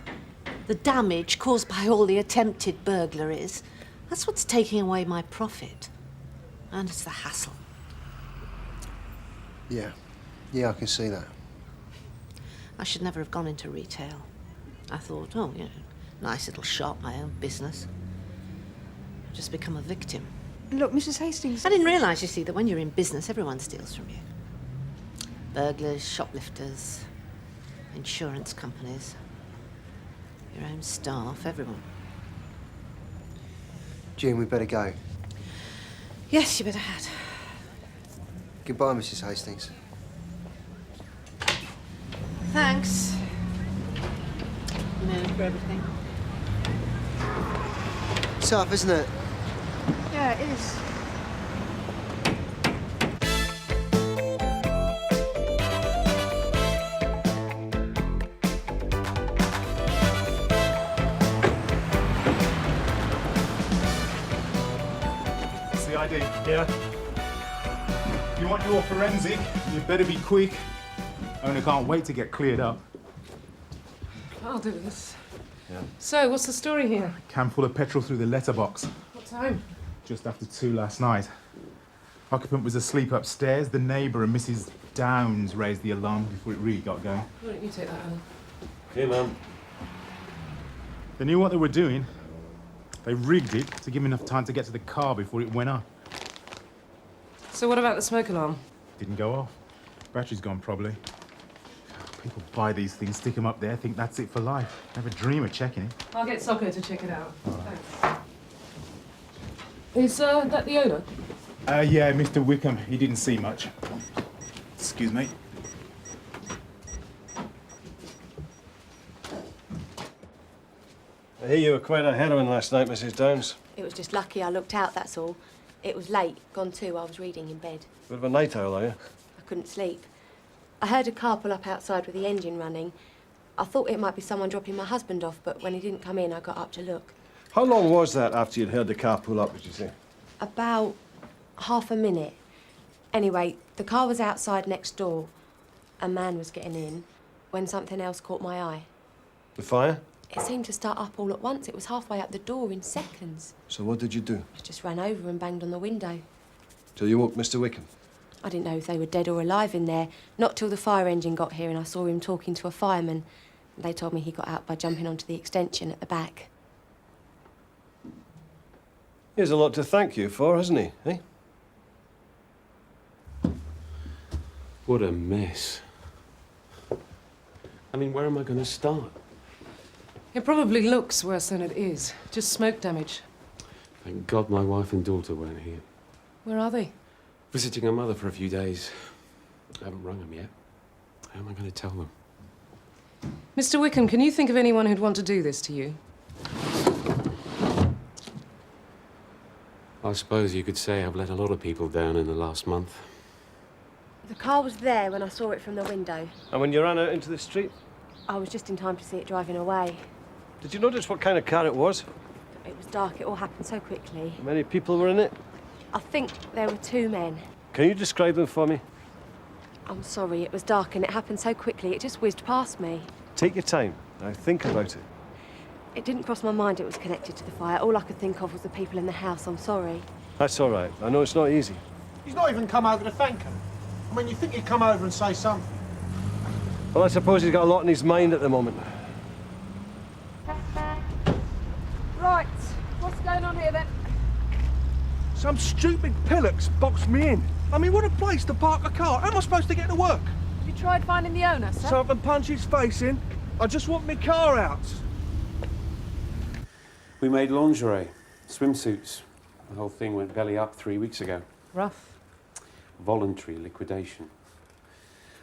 the damage caused by all the attempted burglaries. That's what's taking away my profit. And it's the hassle. Yeah. Yeah, I can see that. I should never have gone into retail. I thought, oh, you know, nice little shop, my own business. I've just become a victim. Look, Mrs. Hastings... I didn't realise, you see, that when you're in business, everyone steals from you. Burglars, shoplifters, insurance companies, your own staff, everyone. Jean, we better go. Yes, you better had. Goodbye, Mrs. Hastings. Thanks. You know, for everything. Tough, isn't it? Yeah, it is. What's the ID? Yeah. If you want your forensic, you better be quick. Owner can't wait to get cleared up. I'll do this. Yeah. So, what's the story here? Can full of petrol through the letterbox. What time? Just after 2 last night. Occupant was asleep upstairs. The neighbour and Mrs. Downs raised the alarm before it really got going. Why don't you take that, Helen? Okay, ma'am. They knew what they were doing. They rigged it to give him enough time to get to the car before it went off. So what about the smoke alarm? Didn't go off. Battery's gone, probably. People buy these things, stick them up there, think that's it for life. Never dream of checking it. I'll get Soccer to check it out. Thanks. Is that the owner? Yeah, Mr. Wickham. He didn't see much. Excuse me. I hear you were quite a heroine last night, Mrs. Downs. It was just lucky I looked out, that's all. It was late, gone 2, I was reading in bed. Bit of a night owl, are you? I couldn't sleep. I heard a car pull up outside with the engine running. I thought it might be someone dropping my husband off, but when he didn't come in, I got up to look. How long was that after you'd heard the car pull up, did you say? About half a minute. Anyway, the car was outside next door. A man was getting in when something else caught my eye. The fire? It seemed to start up all at once. It was halfway up the door in seconds. So what did you do? I just ran over and banged on the window. Till you woke Mr. Wickham? I didn't know if they were dead or alive in there. Not till the fire engine got here and I saw him talking to a fireman. They told me he got out by jumping onto the extension at the back. He has a lot to thank you for, hasn't he, eh? What a mess. I mean, where am I going to start? It probably looks worse than it is. Just smoke damage. Thank God my wife and daughter weren't here. Where are they? Visiting her mother for a few days. I haven't rung them yet. How am I going to tell them? Mr. Wickham, can you think of anyone who'd want to do this to you? I suppose you could say I've let a lot of people down in the last month. The car was there when I saw it from the window. And when you ran out into the street? I was just in time to see it driving away. Did you notice what kind of car it was? It was dark. It all happened so quickly. How many people were in it? I think there were 2 men. Can you describe them for me? I'm sorry, it was dark and it happened so quickly, it just whizzed past me. Take your time. Now think about it. It didn't cross my mind it was connected to the fire. All I could think of was the people in the house. I'm sorry. That's all right. I know it's not easy. He's not even come over to thank her. I mean, you think he'd come over and say something. Well, I suppose he's got a lot in his mind at the moment. Right, what's going on here then? Some stupid pillocks boxed me in. I mean, what a place to park a car. How am I supposed to get to work? You tried finding the owner, sir? So I can punch his face in. I just want my car out. We made lingerie. Swimsuits. The whole thing went belly up 3 weeks ago. Rough. Voluntary liquidation.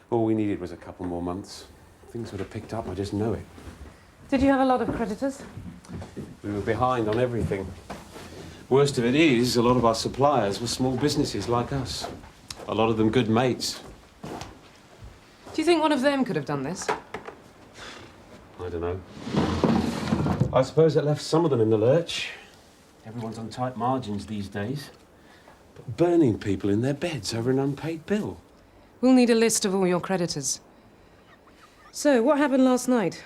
All we needed was a couple more months. Things would have picked up, I just know it. Did you have a lot of creditors? We were behind on everything. Worst of it is, a lot of our suppliers were small businesses like us. A lot of them good mates. Do you think one of them could have done this? I don't know. I suppose it left some of them in the lurch. Everyone's on tight margins these days. But burning people in their beds over an unpaid bill. We'll need a list of all your creditors. So, what happened last night?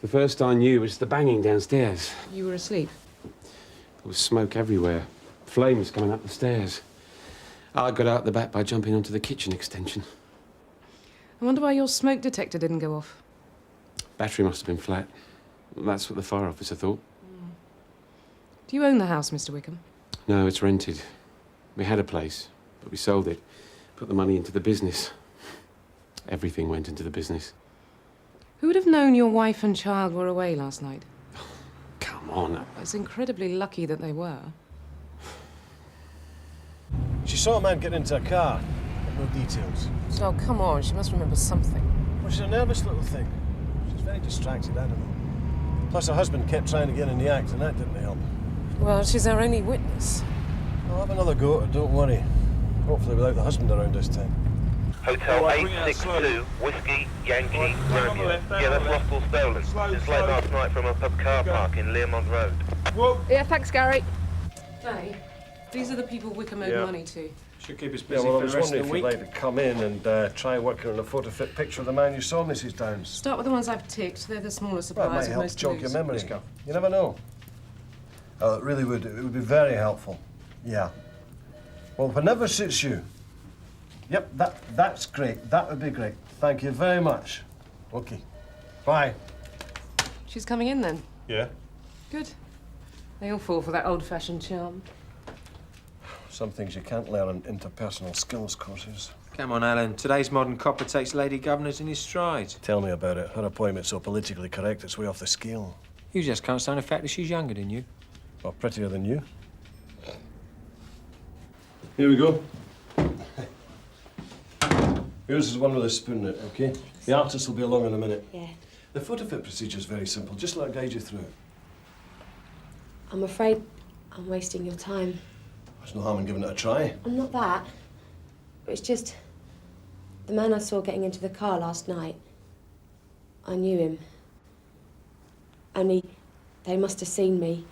The first I knew was the banging downstairs. You were asleep. There was smoke everywhere. Flames coming up the stairs. I got out the back by jumping onto the kitchen extension. I wonder why your smoke detector didn't go off. Battery must have been flat. That's what the fire officer thought. Do you own the house, Mr. Wickham? No, it's rented. We had a place, but we sold it. Put the money into the business. Everything went into the business. Who would have known your wife and child were away last night? Come on. It's incredibly lucky that they were. She saw a man get into a car. No details. So, come on, she must remember something. Well, she's a nervous little thing. She's very distracted, I don't know. Plus, her husband kept trying to get in the act, and that didn't help. Well, she's our only witness. I'll have another go at her, don't worry. Hopefully without the husband around this time. Hotel 862, Whiskey, Yankee, Romeo. Yeah, that's lost or stolen. It's late last night from a pub car park in Learmont Road. Yeah, thanks, Gary. Danny, these are the people Wickham owed money to. Should keep us Yeah, busy well, I for was the rest wondering of if the you'd week. like to come in and try working on a photo-fit picture of the man you saw, Mrs. Downs. Start with the ones I've ticked. They're the smaller Well, suppliers it might of help most jog your clues. memory. Let's go. You never know. Oh, it really would. It would be very helpful. Yeah. Well, whenever suits you. Yep, that's great. That would be great. Thank you very much. Okay. Bye. She's coming in then. Yeah. Good. They all fall for that old-fashioned charm. Some things you can't learn in interpersonal skills courses. Come on, Helen. Today's modern copper takes lady governors in his stride. Tell me about it. Her appointment's so politically correct, it's way off the scale. You just can't stand the fact that she's younger than you. Well, prettier than you. Here we go. Yours is one with a spoon in it, OK? The artist will be along in a minute. Yeah. The photo fit procedure is very simple. Just let her guide you through it. I'm afraid I'm wasting your time. There's no harm in giving it a try. I'm not that. It's just the man I saw getting into the car last night. I knew him. Only they must have seen me.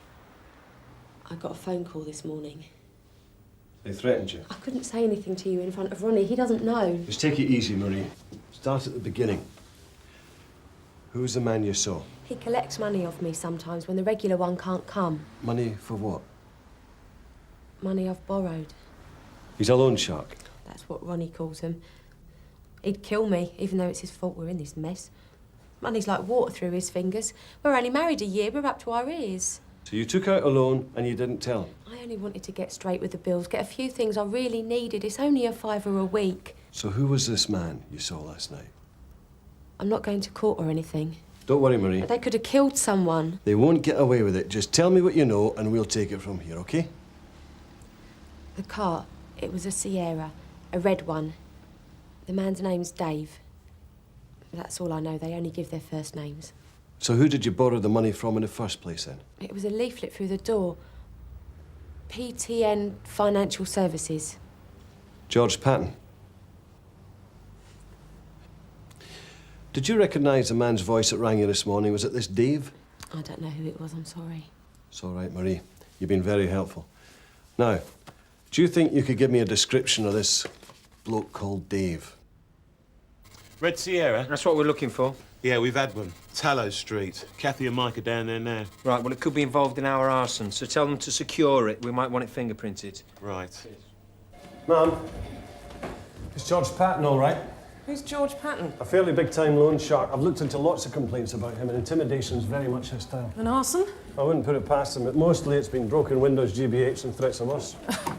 I got a phone call this morning. They threatened you. I couldn't say anything to you in front of Ronnie. He doesn't know. Just take it easy, Marie. Start at the beginning. Who's the man you saw? He collects money off me sometimes when the regular one can't come. Money for what? Money I've borrowed. He's a loan shark. That's what Ronnie calls him. He'd kill me, even though it's his fault we're in this mess. Money's like water through his fingers. We're only married a year, we're up to our ears. So you took out a loan and you didn't tell him? I only wanted to get straight with the bills, get a few things I really needed. It's only a £5 a week. So who was this man you saw last night? I'm not going to court or anything. Don't worry, Marie. But they could have killed someone. They won't get away with it. Just tell me what you know and we'll take it from here, OK? The car, it was a Sierra, a red one. The man's name's Dave. That's all I know. They only give their first names. So who did you borrow the money from in the first place, then? It was a leaflet through the door. PTN Financial Services. George Patton. Did you recognise the man's voice that rang you this morning? Was it this Dave? I don't know who it was, I'm sorry. It's all right, Marie. You've been very helpful. Now, do you think you could give me a description of this bloke called Dave? Red Sierra? That's what we're looking for. Yeah, we've had one. Tallow Street. Kathy and Mike are down there now. Right, well, it could be involved in our arson, so tell them to secure it. We might want it fingerprinted. Right. Ma'am, is George Patton all right? Who's George Patton? A fairly big-time loan shark. I've looked into lots of complaints about him, and intimidation's very much his style. An arson? I wouldn't put it past him, but mostly it's been broken windows, GBH, and threats of us.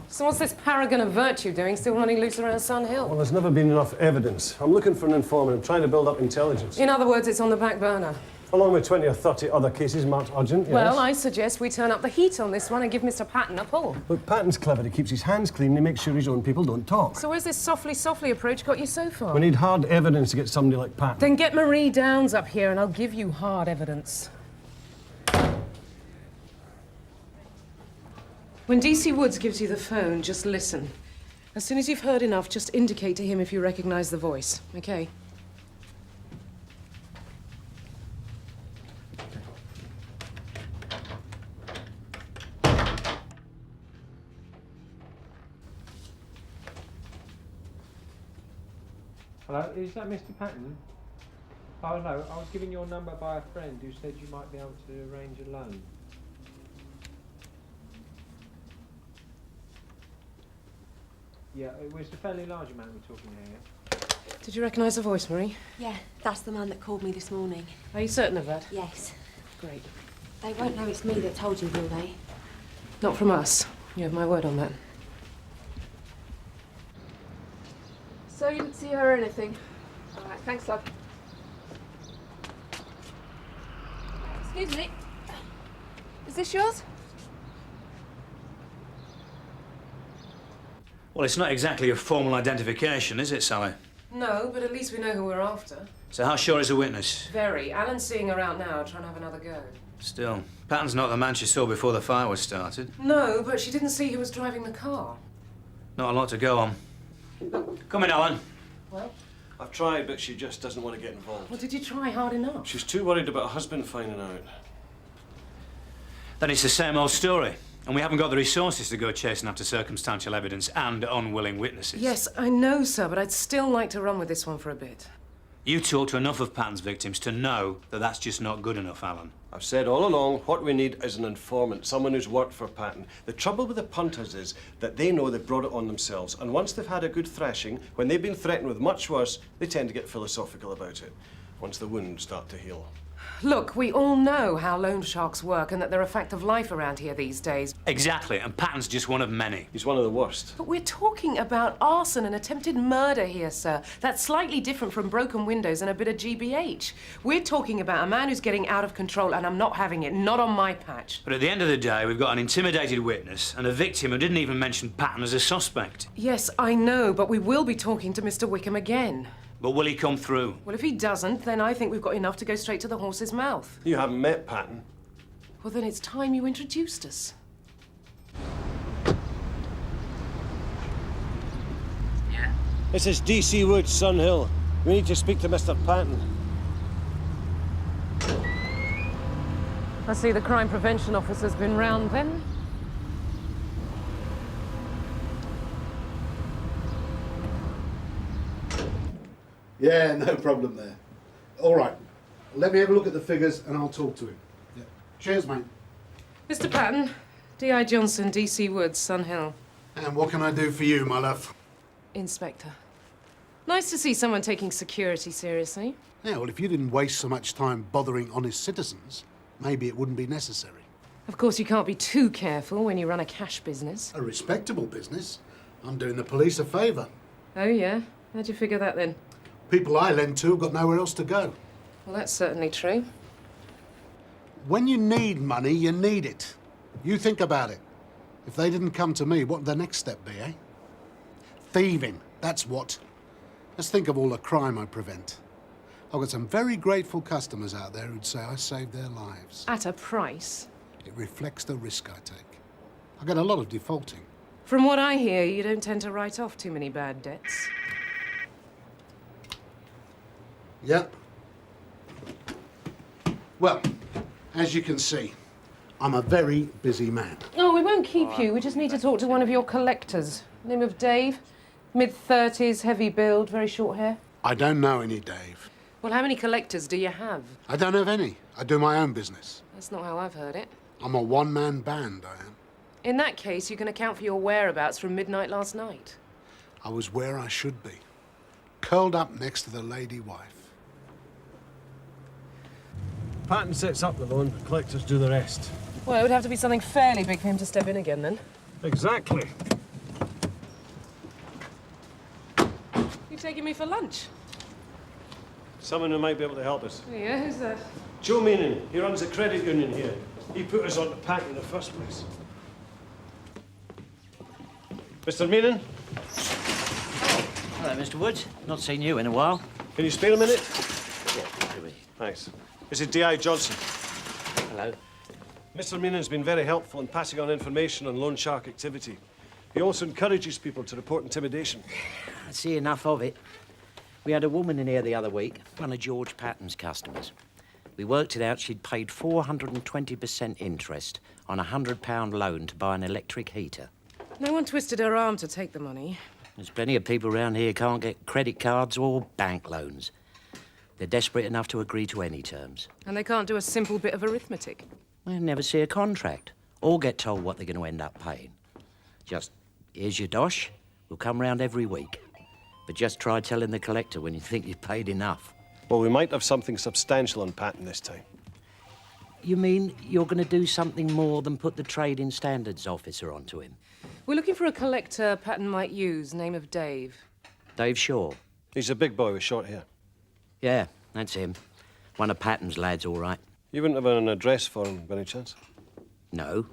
So what's this paragon of virtue doing, still running loose around Sun Hill? Well, there's never been enough evidence. I'm looking for an informant. I'm trying to build up intelligence. In other words, it's on the back burner. along with 20 or 30 other cases marked urgent, yes. Well, I suggest we turn up the heat on this one and give Mr. Patton a pull. Look, Patton's clever. He keeps his hands clean and he makes sure his own people don't talk. So where's this softly approach got you so far? We need hard evidence to get somebody like Patton. Then get Marie Downs up here and I'll give you hard evidence. When DC Woods gives you the phone, just listen. As soon as you've heard enough, just indicate to him if you recognize the voice, okay? Hello, is that Mr. Patton? Oh, no, I was given your number by a friend who said you might be able to arrange a loan. Yeah, it was the fairly large amount we're talking here, yeah? Did you recognise the voice, Marie? Yeah, that's the man that called me this morning. Are you certain of that? Yes. Great. They won't know it's me that told you, will they? Not from us. You have my word on that. So you didn't see her or anything? All right, thanks, love. Excuse me. Is this yours? Well, it's not exactly a formal identification, is it, Sally? No, but at least we know who we're after. So how sure is the witness? Very. Alan's seeing her out now, trying to have another go. Still, Patton's not the man she saw before the fire was started. No, but she didn't see who was driving the car. Not a lot to go on. Come in, Helen. Well? I've tried, but she just doesn't want to get involved. Well, did you try hard enough? She's too worried about her husband finding out. Then it's the same old story. And we haven't got the resources to go chasing after circumstantial evidence and unwilling witnesses. Yes, I know, sir, but I'd still like to run with this one for a bit. You talked to enough of Patton's victims to know that that's just not good enough, Alan. I've said all along, what we need is an informant, someone who's worked for Patton. The trouble with the punters is that they know they've brought it on themselves, and once they've had a good thrashing, when they've been threatened with much worse, they tend to get philosophical about it, once the wounds start to heal. Look, we all know how loan sharks work and that they're a fact of life around here these days. Exactly, and Patton's just one of many. He's one of the worst. But we're talking about arson and attempted murder here, sir. That's slightly different from broken windows and a bit of GBH. We're talking about a man who's getting out of control, and I'm not having it, not on my patch. But at the end of the day, we've got an intimidated witness and a victim who didn't even mention Patton as a suspect. Yes, I know, but we will be talking to Mr. Wickham again. But will he come through? Well, if he doesn't, then I think we've got enough to go straight to the horse's mouth. You haven't met Patton. Well, then it's time you introduced us. Yeah? This is DC Woods, Sun Hill. We need to speak to Mr. Patton. I see the crime prevention officer's been round then. Yeah, no problem there. All right, let me have a look at the figures and I'll talk to him. Yeah. Cheers, mate. Mr. Patton, D.I. Johnson, DC Woods, Sun Hill. And what can I do for you, my love? Inspector. Nice to see someone taking security seriously. Yeah, well, if you didn't waste so much time bothering honest citizens, maybe it wouldn't be necessary. Of course, you can't be too careful when you run a cash business. A respectable business. I'm doing the police a favour. Oh, yeah? How'd you figure that, then? People I lend to have got nowhere else to go. Well, that's certainly true. When you need money, you need it. You think about it. If they didn't come to me, what would the next step be, eh? Thieving, that's what. Let's think of all the crime I prevent. I've got some very grateful customers out there who'd say I saved their lives. At a price? It reflects the risk I take. I get a lot of defaulting. From what I hear, you don't tend to write off too many bad debts. Yep. Well, as you can see, I'm a very busy man. Oh, we won't keep you. We just need to talk to one of your collectors. Name of Dave. Mid-30s, heavy build, very short hair. I don't know any Dave. Well, how many collectors do you have? I don't have any. I do my own business. That's not how I've heard it. I'm a one-man band, I am. In that case, you can account for your whereabouts from midnight last night. I was where I should be. Curled up next to the lady wife. Patton sets up the loan, collectors do the rest. Well, it would have to be something fairly big for him to step in again, then. Exactly. You taking me for lunch? Someone who might be able to help us. Yeah, who's that? Joe Meanon, he runs a credit union here. He put us on the pack in the first place. Mr. Meanon? Hello, Mr. Woods. Not seen you in a while. Can you spare a minute? Yeah, do we? Thanks. This is D.I. Johnson. Hello. Mr. Meanon's been very helpful in passing on information on loan shark activity. He also encourages people to report intimidation. I see enough of it. We had a woman in here the other week, one of George Patton's customers. We worked it out she'd paid 420% interest on a £100 loan to buy an electric heater. No one twisted her arm to take the money. There's plenty of people around here can't get credit cards or bank loans. They're desperate enough to agree to any terms. And they can't do a simple bit of arithmetic. They'll never see a contract or get told what they're going to end up paying. Just, here's your dosh, we'll come round every week. But just try telling the collector when you think you've paid enough. Well, we might have something substantial on Patton this time. You mean you're going to do something more than put the Trading Standards officer onto him? We're looking for a collector Patton might use, name of Dave. Dave Shaw? He's a big boy with short hair. Yeah, that's him. One of Patton's lads, all right. You wouldn't have an address for him, by any chance? No,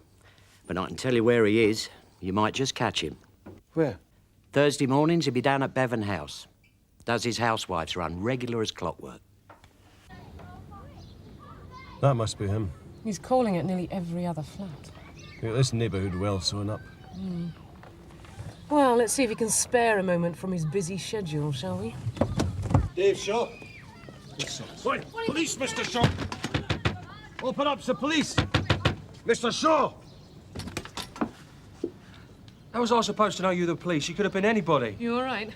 but I can tell you where he is. You might just catch him. Where? Thursday mornings, he'll be down at Bevan House. Does his housewives run regular as clockwork. That must be him. He's calling at nearly every other flat. Yeah, this neighbourhood well sewn up. Well, let's see if he can spare a moment from his busy schedule, shall we? Dave Shaw. Oi, police, Mr. Shaw. Open up, the police. Mr. Shaw. How was I supposed to know you were the police? You could have been anybody. You all right?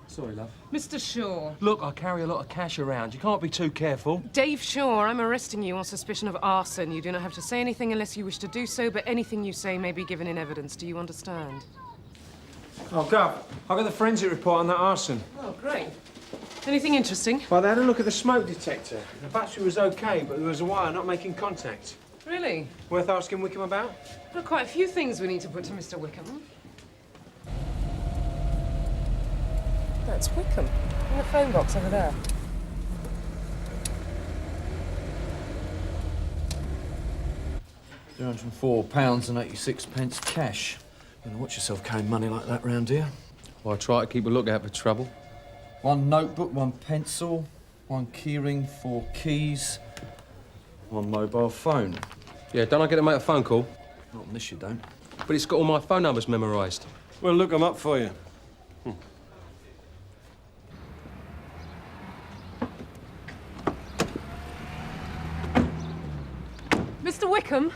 Sorry, love. Mr. Shaw. Look, I carry a lot of cash around. You can't be too careful. Dave Shaw, I'm arresting you on suspicion of arson. You do not have to say anything unless you wish to do so, but anything you say may be given in evidence. Do you understand? Oh, Gov, I got the forensic report on that arson. Oh, great. Anything interesting? Well, they had a look at the smoke detector. The battery was OK, but there was a wire not making contact. Really? Worth asking Wickham about? There are quite a few things we need to put to Mr. Wickham. That's Wickham, in the phone box over there. £304.86 cash. You know, watch yourself carrying money like that round here. Well, I try to keep a lookout for trouble. One notebook, one pencil, one keyring, 4 keys, one mobile phone. Yeah, don't I get to make a phone call? Not on this, you don't. But it's got all my phone numbers memorised. We'll look them up for you. Mr. Wickham?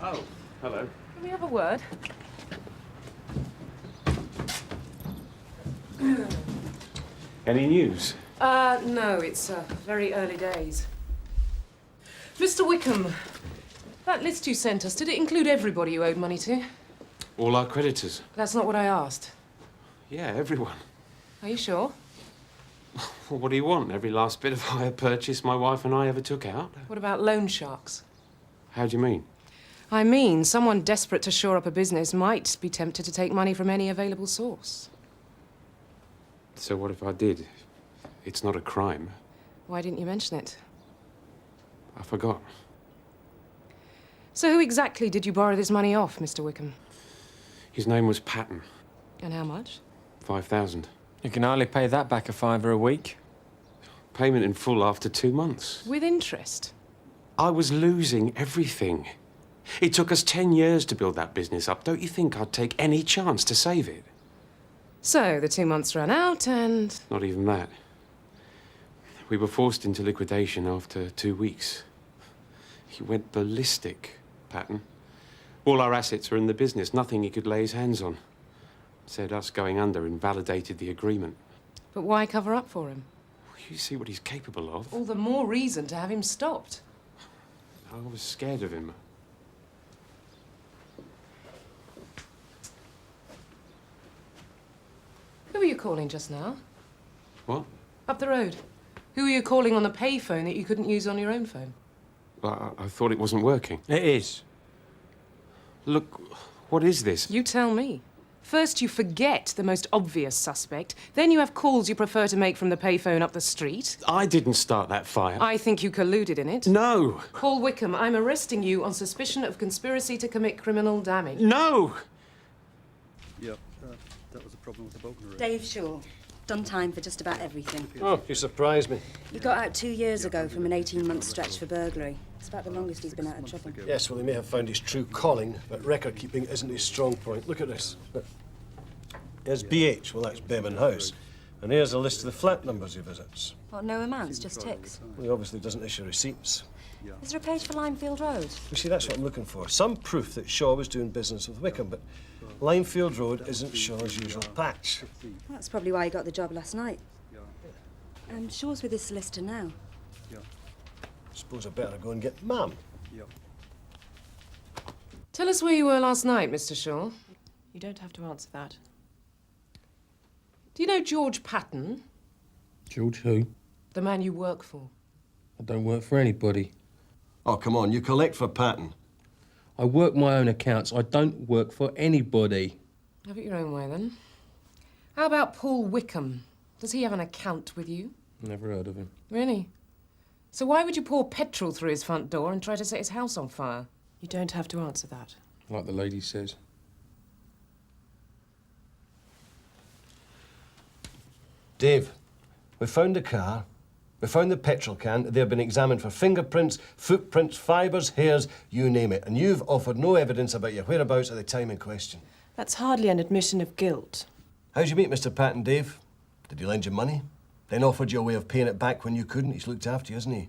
Oh, hello. Can we have a word? Any news? No, it's very early days. Mr. Wickham, that list you sent us, did it include everybody you owed money to? All our creditors. That's not what I asked. Yeah, everyone. Are you sure? Well, what do you want? Every last bit of hire purchase my wife and I ever took out? What about loan sharks? How do you mean? I mean, someone desperate to shore up a business might be tempted to take money from any available source. So what if I did? It's not a crime. Why didn't you mention it? I forgot. So who exactly did you borrow this money off, Mr. Wickham? His name was Patton. And how much? 5,000. You can hardly pay that back a £5 a week. Payment in full after 2 months. With interest? I was losing everything. It took us 10 years to build that business up. Don't you think I'd take any chance to save it? So, the 2 months ran out and... Not even that. We were forced into liquidation after 2 weeks. He went ballistic, Patton. All our assets were in the business, nothing he could lay his hands on. Said us going under invalidated the agreement. But why cover up for him? You see what he's capable of. All the more reason to have him stopped. I was scared of him. Who were you calling just now? What? Up the road. Who were you calling on the payphone that you couldn't use on your own phone? Well, I thought it wasn't working. It is. Look, what is this? You tell me. First, you forget the most obvious suspect. Then you have calls you prefer to make from the payphone up the street. I didn't start that fire. I think you colluded in it. No. Paul Wickham, I'm arresting you on suspicion of conspiracy to commit criminal damage. No! Yep, that was the problem with the burglary. Dave Shaw. Done time for just about everything. Oh, you surprised me. He got out 2 years ago from an 18-month stretch for burglary. It's about the longest he's been out of trouble. Yes, well, he may have found his true calling, but record-keeping isn't his strong point. Look at this. Here's BH, well, that's Behrman House. And here's a list of the flat numbers he visits. What, no amounts, just ticks? Well, he obviously doesn't issue receipts. Is there a page for Limefield Road? You see, that's what I'm looking for. Some proof that Shaw was doing business with Wickham, but Limefield Road isn't Shaw's usual patch. That's probably why he got the job last night. Shaw's with his solicitor now. I suppose I better go and get Mum. Tell us where you were last night, Mr. Shaw. You don't have to answer that. Do you know George Patton? George who? The man you work for. I don't work for anybody. Oh, come on, you collect for Patton. I work my own accounts. I don't work for anybody. Have it your own way, then. How about Paul Wickham? Does he have an account with you? Never heard of him. Really? So why would you pour petrol through his front door and try to set his house on fire? You don't have to answer that. Like the lady says. Dave, we found the car, we found the petrol can, they've been examined for fingerprints, footprints, fibres, hairs, you name it, and you've offered no evidence about your whereabouts at the time in question. That's hardly an admission of guilt. How'd you meet Mr. Patton, Dave? Did he lend you money? Then offered you a way of paying it back when you couldn't? He's looked after you, hasn't he?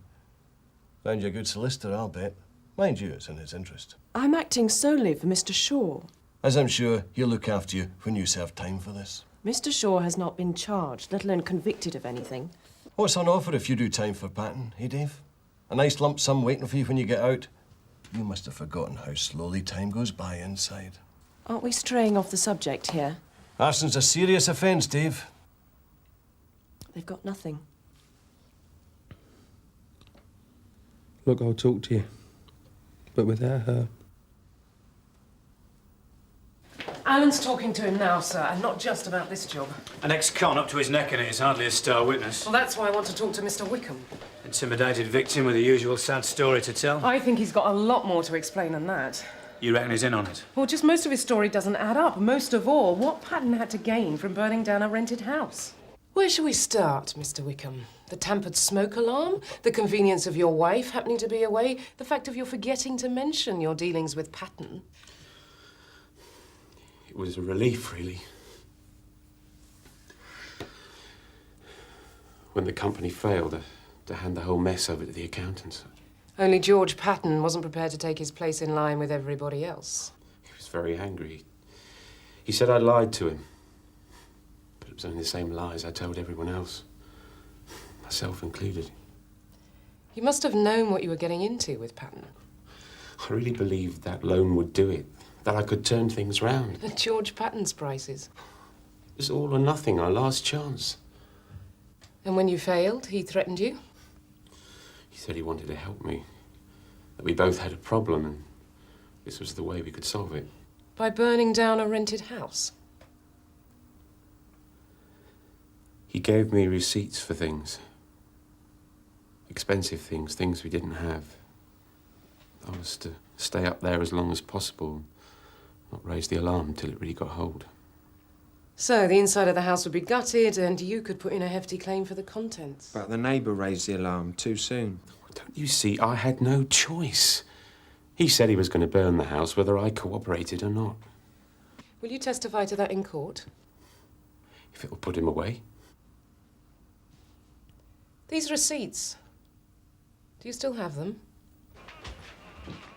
Found you a good solicitor, I'll bet. Mind you, it's in his interest. I'm acting solely for Mr. Shaw. As I'm sure he'll look after you when you serve time for this. Mr. Shaw has not been charged, let alone convicted of anything. What's on offer if you do time for Patton, eh, Dave? A nice lump sum waiting for you when you get out? You must have forgotten how slowly time goes by inside. Aren't we straying off the subject here? Arson's a serious offence, Dave. They've got nothing. Look, I'll talk to you. But without her. Alan's talking to him now, sir, and not just about this job. An ex-con up to his neck in it is hardly a star witness. Well, that's why I want to talk to Mr. Wickham. Intimidated victim with the usual sad story to tell. I think he's got a lot more to explain than that. You reckon he's in on it? Well, just most of his story doesn't add up. Most of all, what Patton had to gain from burning down a rented house. Where shall we start, Mr. Wickham? The tampered smoke alarm? The convenience of your wife happening to be away? The fact of your forgetting to mention your dealings with Patton? It was a relief, really. When the company failed, to hand the whole mess over to the accountants. Only George Patton wasn't prepared to take his place in line with everybody else. He was very angry. He said I lied to him. But it was only the same lies I told everyone else. Myself included. You must have known what you were getting into with Patton. I really believed that loan would do it. That I could turn things round. At George Patton's prices. It was all or nothing, our last chance. And when you failed, he threatened you? He said he wanted to help me. That we both had a problem and this was the way we could solve it. By burning down a rented house? He gave me receipts for things. Expensive things, things we didn't have. I was to stay up there as long as possible. Not raise the alarm until it really got hold. So the inside of the house would be gutted and you could put in a hefty claim for the contents. But the neighbour raised the alarm too soon. Don't you see, I had no choice. He said he was going to burn the house whether I cooperated or not. Will you testify to that in court? If it will put him away. These receipts, do you still have them?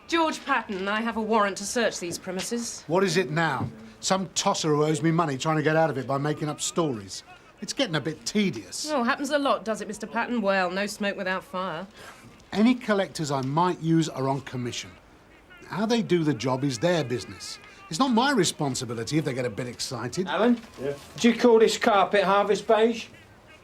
George Patton, I have a warrant to search these premises. What is it now? Some tosser who owes me money trying to get out of it by making up stories. It's getting a bit tedious. Oh, happens a lot, does it, Mr. Patton? Well, no smoke without fire. Any collectors I might use are on commission. How they do the job is their business. It's not my responsibility if they get a bit excited. Alan? Yeah? Did you call this carpet harvest beige?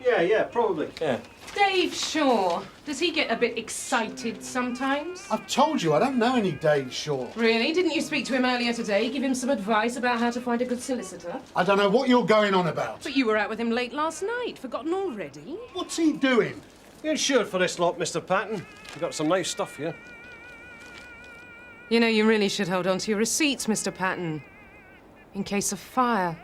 Yeah, probably. Yeah. Dave Shaw. Does he get a bit excited sometimes? I've told you, I don't know any Dave Shaw. Really? Didn't you speak to him earlier today? Give him some advice about how to find a good solicitor? I don't know what you're going on about. But you were out with him late last night. Forgotten already? What's he doing? You insured for this lot, Mr. Patton. We've got some nice stuff here. You know, you really should hold on to your receipts, Mr. Patton. In case of fire.